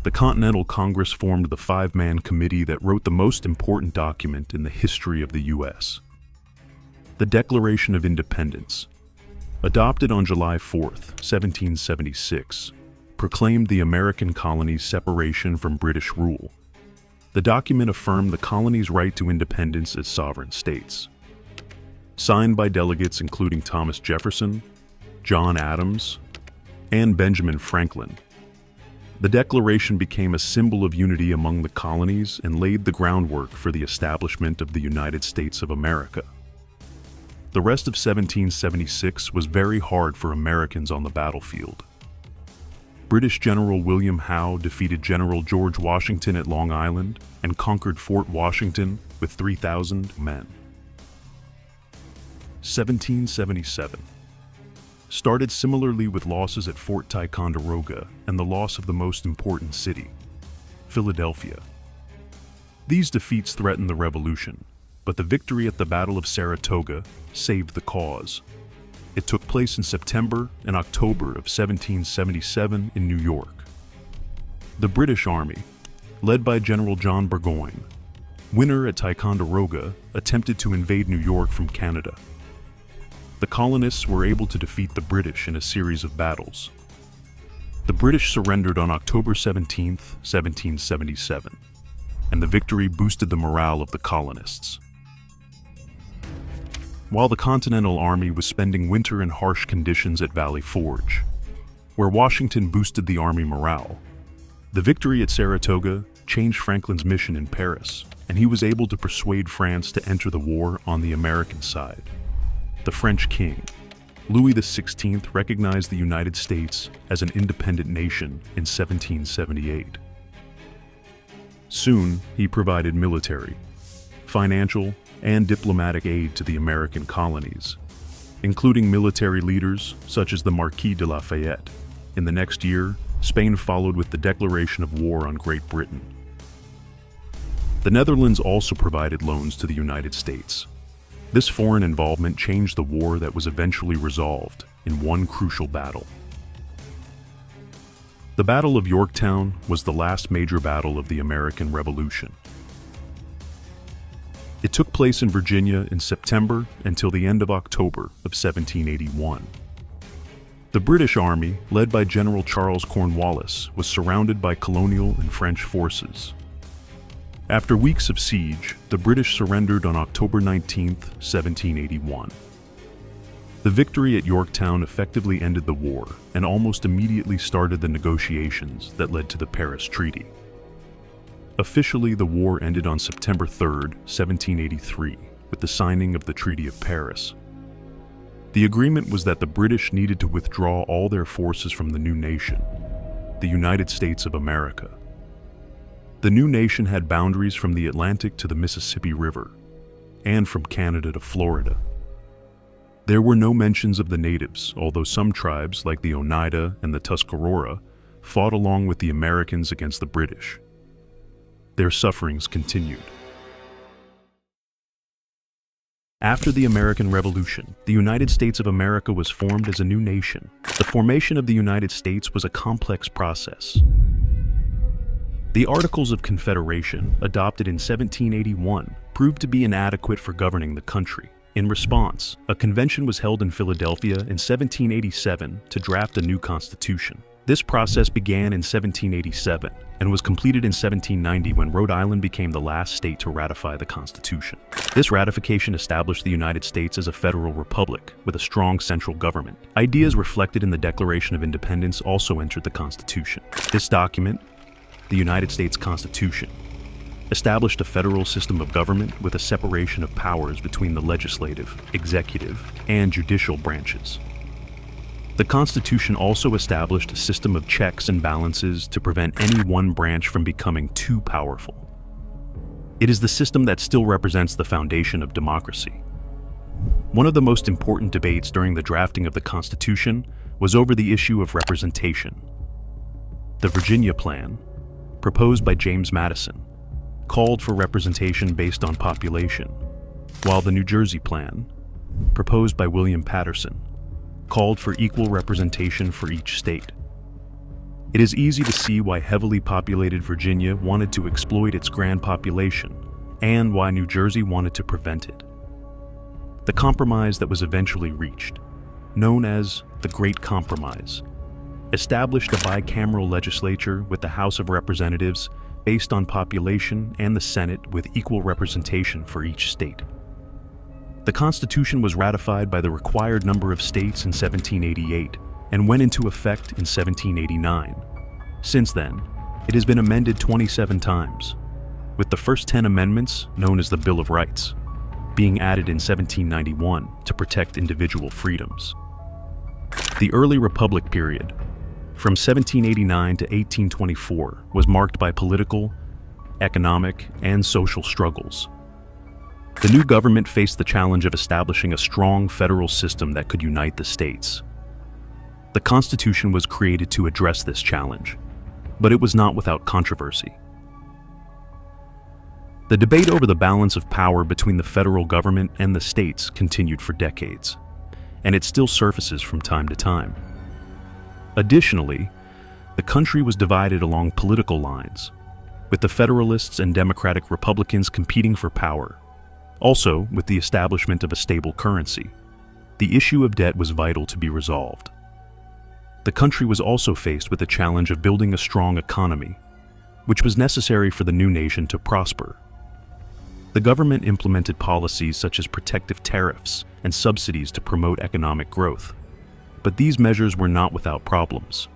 the Continental Congress formed the five-man committee that wrote the most important document in the history of the U.S. The Declaration of Independence, adopted on July 4, 1776, proclaimed the American colonies' separation from British rule. The document affirmed the colonies' right to independence as sovereign states. Signed by delegates including Thomas Jefferson, John Adams, and Benjamin Franklin, the Declaration became a symbol of unity among the colonies and laid the groundwork for the establishment of the United States of America. The rest of 1776 was very hard for Americans on the battlefield. British General William Howe defeated General George Washington at Long Island and conquered Fort Washington with 3,000 men. 1777 started similarly with losses at Fort Ticonderoga and the loss of the most important city, Philadelphia. These defeats threatened the Revolution, but the victory at the Battle of Saratoga saved the cause. It took place in September and October of 1777 in New York. The British Army, led by General John Burgoyne, winner at Ticonderoga, attempted to invade New York from Canada. The colonists were able to defeat the British in a series of battles. The British surrendered on October 17, 1777, and the victory boosted the morale of the colonists. While the Continental Army was spending winter in harsh conditions at Valley Forge, where Washington boosted the army morale, the victory at Saratoga changed Franklin's mission in Paris, and he was able to persuade France to enter the war on the American side. The French king, Louis XVI, recognized the United States as an independent nation in 1778. Soon, he provided military, financial, and diplomatic aid to the American colonies, including military leaders such as the Marquis de Lafayette. In the next year, Spain followed with the declaration of war on Great Britain. The Netherlands also provided loans to the United States. This foreign involvement changed the war that was eventually resolved in one crucial battle. The Battle of Yorktown was the last major battle of the American Revolution. It took place in Virginia in September until the end of October of 1781. The British Army, led by General Charles Cornwallis, was surrounded by colonial and French forces. After weeks of siege, the British surrendered on October 19, 1781. The victory at Yorktown effectively ended the war and almost immediately started the negotiations that led to the Paris Treaty. Officially, the war ended on September 3, 1783, with the signing of the Treaty of Paris. The agreement was that the British needed to withdraw all their forces from the new nation, the United States of America. The new nation had boundaries from the Atlantic to the Mississippi River, and from Canada to Florida. There were no mentions of the natives, although some tribes, like the Oneida and the Tuscarora, fought along with the Americans against the British. Their sufferings continued. After the American Revolution, the United States of America was formed as a new nation. The formation of the United States was a complex process. The Articles of Confederation, adopted in 1781, proved to be inadequate for governing the country. In response, a convention was held in Philadelphia in 1787 to draft a new constitution. This process began in 1787 and was completed in 1790 when Rhode Island became the last state to ratify the Constitution. This ratification established the United States as a federal republic with a strong central government. Ideas reflected in the Declaration of Independence also entered the Constitution. This document, the United States Constitution, established a federal system of government with a separation of powers between the legislative, executive, and judicial branches. The Constitution also established a system of checks and balances to prevent any one branch from becoming too powerful. It is the system that still represents the foundation of democracy. One of the most important debates during the drafting of the Constitution was over the issue of representation. The Virginia Plan, proposed by James Madison, called for representation based on population, while the New Jersey Plan, proposed by William Patterson, called for equal representation for each state. It is easy to see why heavily populated Virginia wanted to exploit its grand population, and why New Jersey wanted to prevent it. The compromise that was eventually reached, known as the Great Compromise, established a bicameral legislature with the House of Representatives based on population and the Senate with equal representation for each state. The Constitution was ratified by the required number of states in 1788 and went into effect in 1789. Since then, it has been amended 27 times, with the first 10 amendments, known as the Bill of Rights, being added in 1791 to protect individual freedoms. The early Republic period, from 1789 to 1824, was marked by political, economic, and social struggles. The new government faced the challenge of establishing a strong federal system that could unite the states. The Constitution was created to address this challenge, but it was not without controversy. The debate over the balance of power between the federal government and the states continued for decades, and it still surfaces from time to time. Additionally, the country was divided along political lines, with the Federalists and Democratic Republicans competing for power. Also, with the establishment of a stable currency, the issue of debt was vital to be resolved. The country was also faced with the challenge of building a strong economy, which was necessary for the new nation to prosper. The government implemented policies such as protective tariffs and subsidies to promote economic growth, but these measures were not without problems.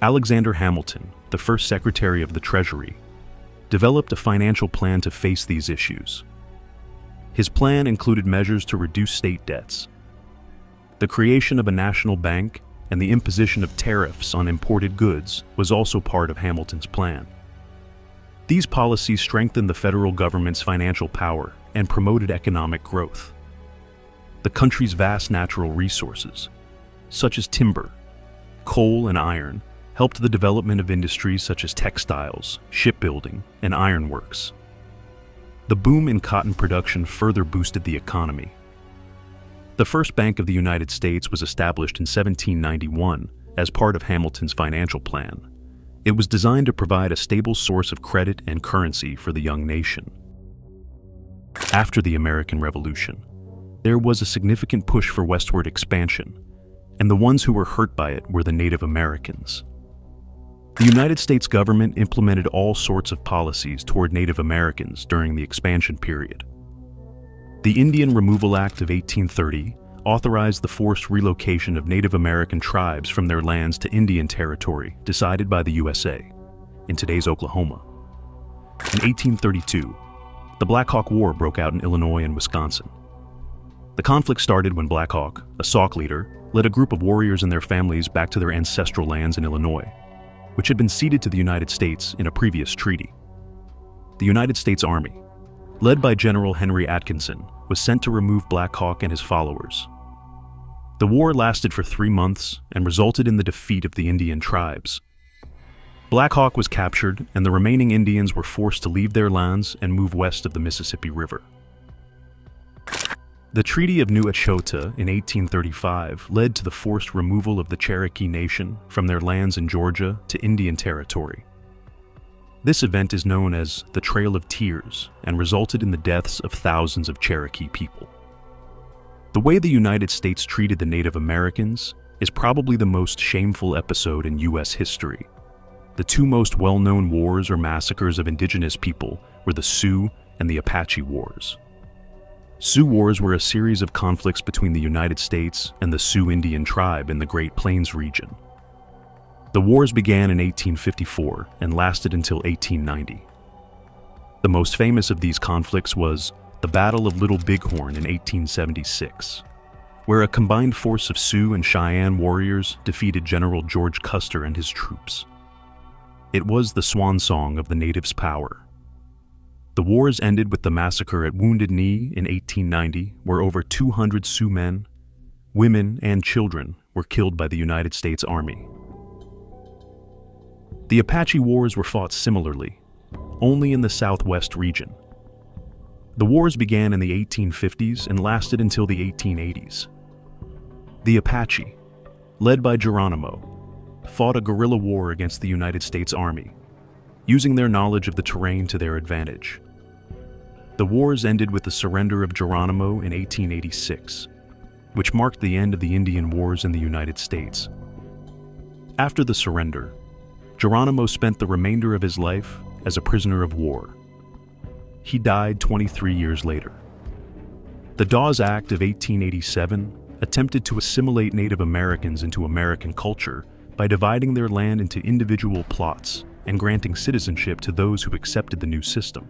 Alexander Hamilton, the first Secretary of the Treasury, developed a financial plan to face these issues. His plan included measures to reduce state debts, the creation of a national bank, and the imposition of tariffs on imported goods was also part of Hamilton's plan. These policies strengthened the federal government's financial power and promoted economic growth. The country's vast natural resources, such as timber, coal, and iron, helped the development of industries such as textiles, shipbuilding, and ironworks. The boom in cotton production further boosted the economy. The first Bank of the United States was established in 1791 as part of Hamilton's financial plan. It was designed to provide a stable source of credit and currency for the young nation. After the American Revolution, there was a significant push for westward expansion, and the ones who were hurt by it were the Native Americans. The United States government implemented all sorts of policies toward Native Americans during the expansion period. The Indian Removal Act of 1830 authorized the forced relocation of Native American tribes from their lands to Indian Territory decided by the USA, in today's Oklahoma. In 1832, the Black Hawk War broke out in Illinois and Wisconsin. The conflict started when Black Hawk, a Sauk leader, led a group of warriors and their families back to their ancestral lands in Illinois. which had been ceded to the United States in a previous treaty. The United States Army, led by General Henry Atkinson, was sent to remove Black Hawk and his followers. The war lasted for 3 months and resulted in the defeat of the Indian tribes. Black Hawk was captured, and the remaining Indians were forced to leave their lands and move west of the Mississippi River. The Treaty of New Echota in 1835 led to the forced removal of the Cherokee Nation from their lands in Georgia to Indian Territory. This event is known as the Trail of Tears and resulted in the deaths of thousands of Cherokee people. The way the United States treated the Native Americans is probably the most shameful episode in U.S. history. The two most well-known wars or massacres of indigenous people were the Sioux and the Apache Wars. Sioux Wars were a series of conflicts between the United States and the Sioux Indian tribe in the Great Plains region. The wars began in 1854 and lasted until 1890. The most famous of these conflicts was the Battle of Little Bighorn in 1876, where a combined force of Sioux and Cheyenne warriors defeated General George Custer and his troops. It was the swan song of the natives' power. The wars ended with the massacre at Wounded Knee in 1890, where over 200 Sioux men, women, and children were killed by the United States Army. The Apache Wars were fought similarly, only in the southwest region. The wars began in the 1850s and lasted until the 1880s. The Apache, led by Geronimo, fought a guerrilla war against the United States Army, using their knowledge of the terrain to their advantage. The wars ended with the surrender of Geronimo in 1886, which marked the end of the Indian Wars in the United States. After the surrender, Geronimo spent the remainder of his life as a prisoner of war. He died 23 years later. The Dawes Act of 1887 attempted to assimilate Native Americans into American culture by dividing their land into individual plots and granting citizenship to those who accepted the new system.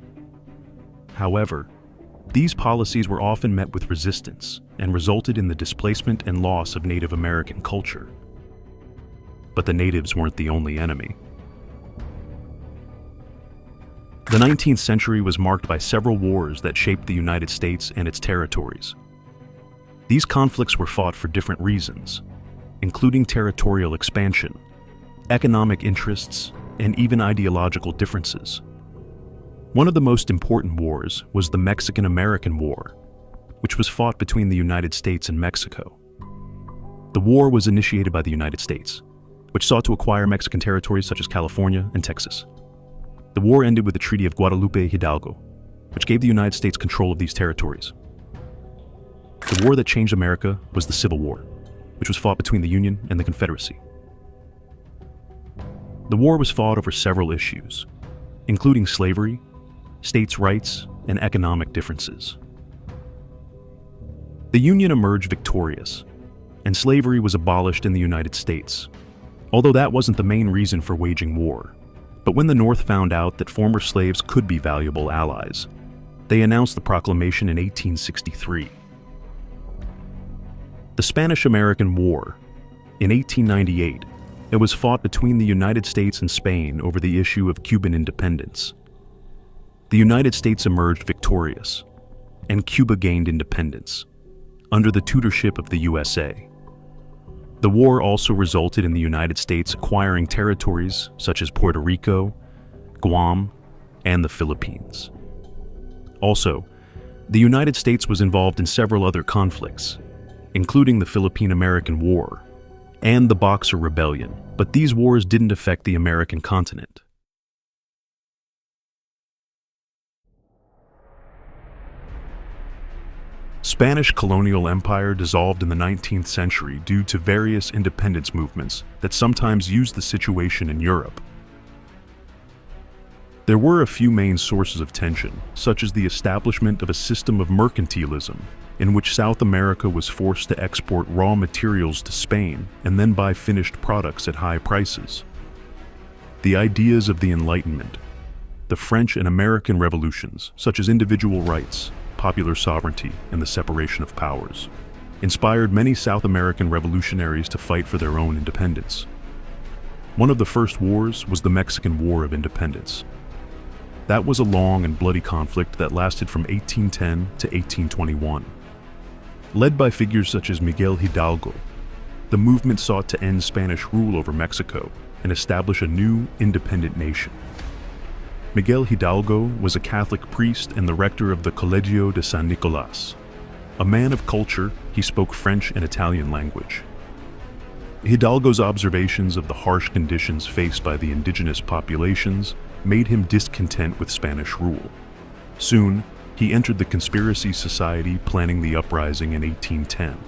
However, these policies were often met with resistance and resulted in the displacement and loss of Native American culture. But the natives weren't the only enemy. The 19th century was marked by several wars that shaped the United States and its territories. These conflicts were fought for different reasons, including territorial expansion, economic interests, and even ideological differences. One of the most important wars was the Mexican-American War, which was fought between the United States and Mexico. The war was initiated by the United States, which sought to acquire Mexican territories such as California and Texas. The war ended with the Treaty of Guadalupe Hidalgo, which gave the United States control of these territories. The war that changed America was the Civil War, which was fought between the Union and the Confederacy. The war was fought over several issues, including slavery, states' rights, and economic differences. The Union emerged victorious, and slavery was abolished in the United States, although that wasn't the main reason for waging war. But when the North found out that former slaves could be valuable allies, they announced the proclamation in 1863. The Spanish-American War. In 1898, it was fought between the United States and Spain over the issue of Cuban independence. The United States emerged victorious, and Cuba gained independence, under the tutorship of the USA. The war also resulted in the United States acquiring territories such as Puerto Rico, Guam, and the Philippines. Also, the United States was involved in several other conflicts, including the Philippine-American War and the Boxer Rebellion, but these wars didn't affect the American continent. Spanish colonial empire dissolved in the 19th century due to various independence movements that sometimes used the situation in Europe. There were a few main sources of tension, such as the establishment of a system of mercantilism, in which South America was forced to export raw materials to Spain and then buy finished products at high prices. The ideas of the Enlightenment, the French and American revolutions, such as individual rights, popular sovereignty, and the separation of powers, inspired many South American revolutionaries to fight for their own independence. One of the first wars was the Mexican War of Independence. That was a long and bloody conflict that lasted from 1810 to 1821. Led by figures such as Miguel Hidalgo, the movement sought to end Spanish rule over Mexico and establish a new, independent nation. Miguel Hidalgo was a Catholic priest and the rector of the Colegio de San Nicolás. A man of culture, he spoke French and Italian language. Hidalgo's observations of the harsh conditions faced by the indigenous populations made him discontent with Spanish rule. Soon, he entered the conspiracy society planning the uprising in 1810.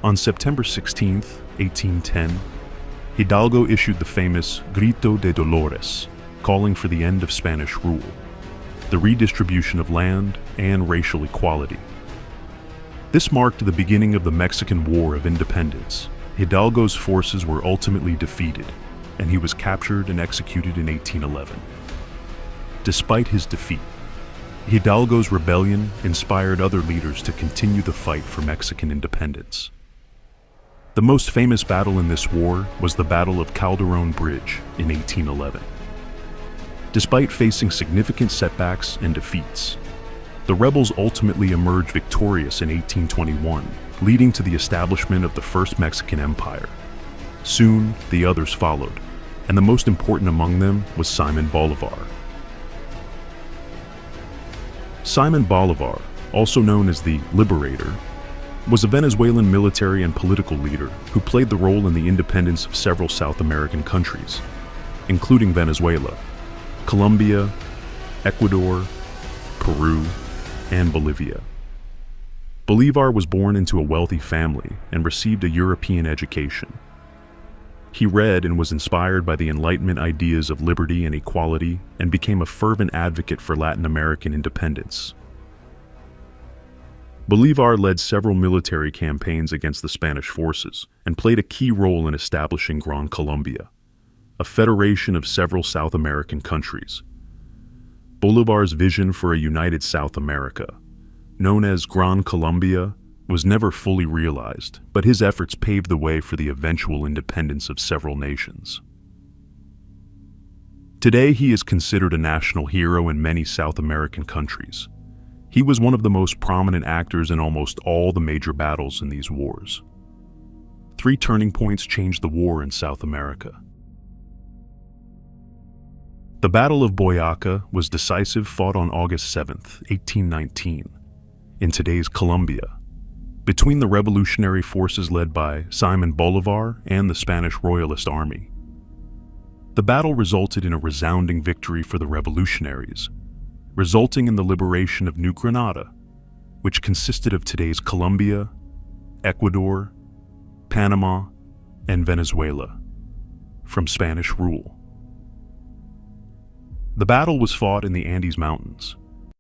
On September 16, 1810, Hidalgo issued the famous Grito de Dolores, calling for the end of Spanish rule, the redistribution of land, and racial equality. This marked the beginning of the Mexican War of Independence. Hidalgo's forces were ultimately defeated, and he was captured and executed in 1811. Despite his defeat, Hidalgo's rebellion inspired other leaders to continue the fight for Mexican independence. The most famous battle in this war was the Battle of Calderón Bridge in 1811. Despite facing significant setbacks and defeats, the rebels ultimately emerged victorious in 1821, leading to the establishment of the First Mexican Empire. Soon, the others followed, and the most important among them was Simón Bolívar. Simón Bolívar, also known as the Liberator, was a Venezuelan military and political leader who played the role in the independence of several South American countries, including Venezuela, Colombia, Ecuador, Peru, and Bolivia. Bolívar was born into a wealthy family and received a European education. He read and was inspired by the Enlightenment ideas of liberty and equality and became a fervent advocate for Latin American independence. Bolívar led several military campaigns against the Spanish forces and played a key role in establishing Gran Colombia, a federation of several South American countries. Bolívar's vision for a united South America, known as Gran Colombia, was never fully realized, but his efforts paved the way for the eventual independence of several nations. Today, he is considered a national hero in many South American countries. He was one of the most prominent actors in almost all the major battles in these wars. 3 turning points changed the war in South America. The Battle of Boyaca was decisive, fought on August 7, 1819, in today's Colombia, between the revolutionary forces led by Simón Bolívar and the Spanish Royalist Army. The battle resulted in a resounding victory for the revolutionaries, resulting in the liberation of New Granada, which consisted of today's Colombia, Ecuador, Panama, and Venezuela, from Spanish rule. The battle was fought in the Andes Mountains,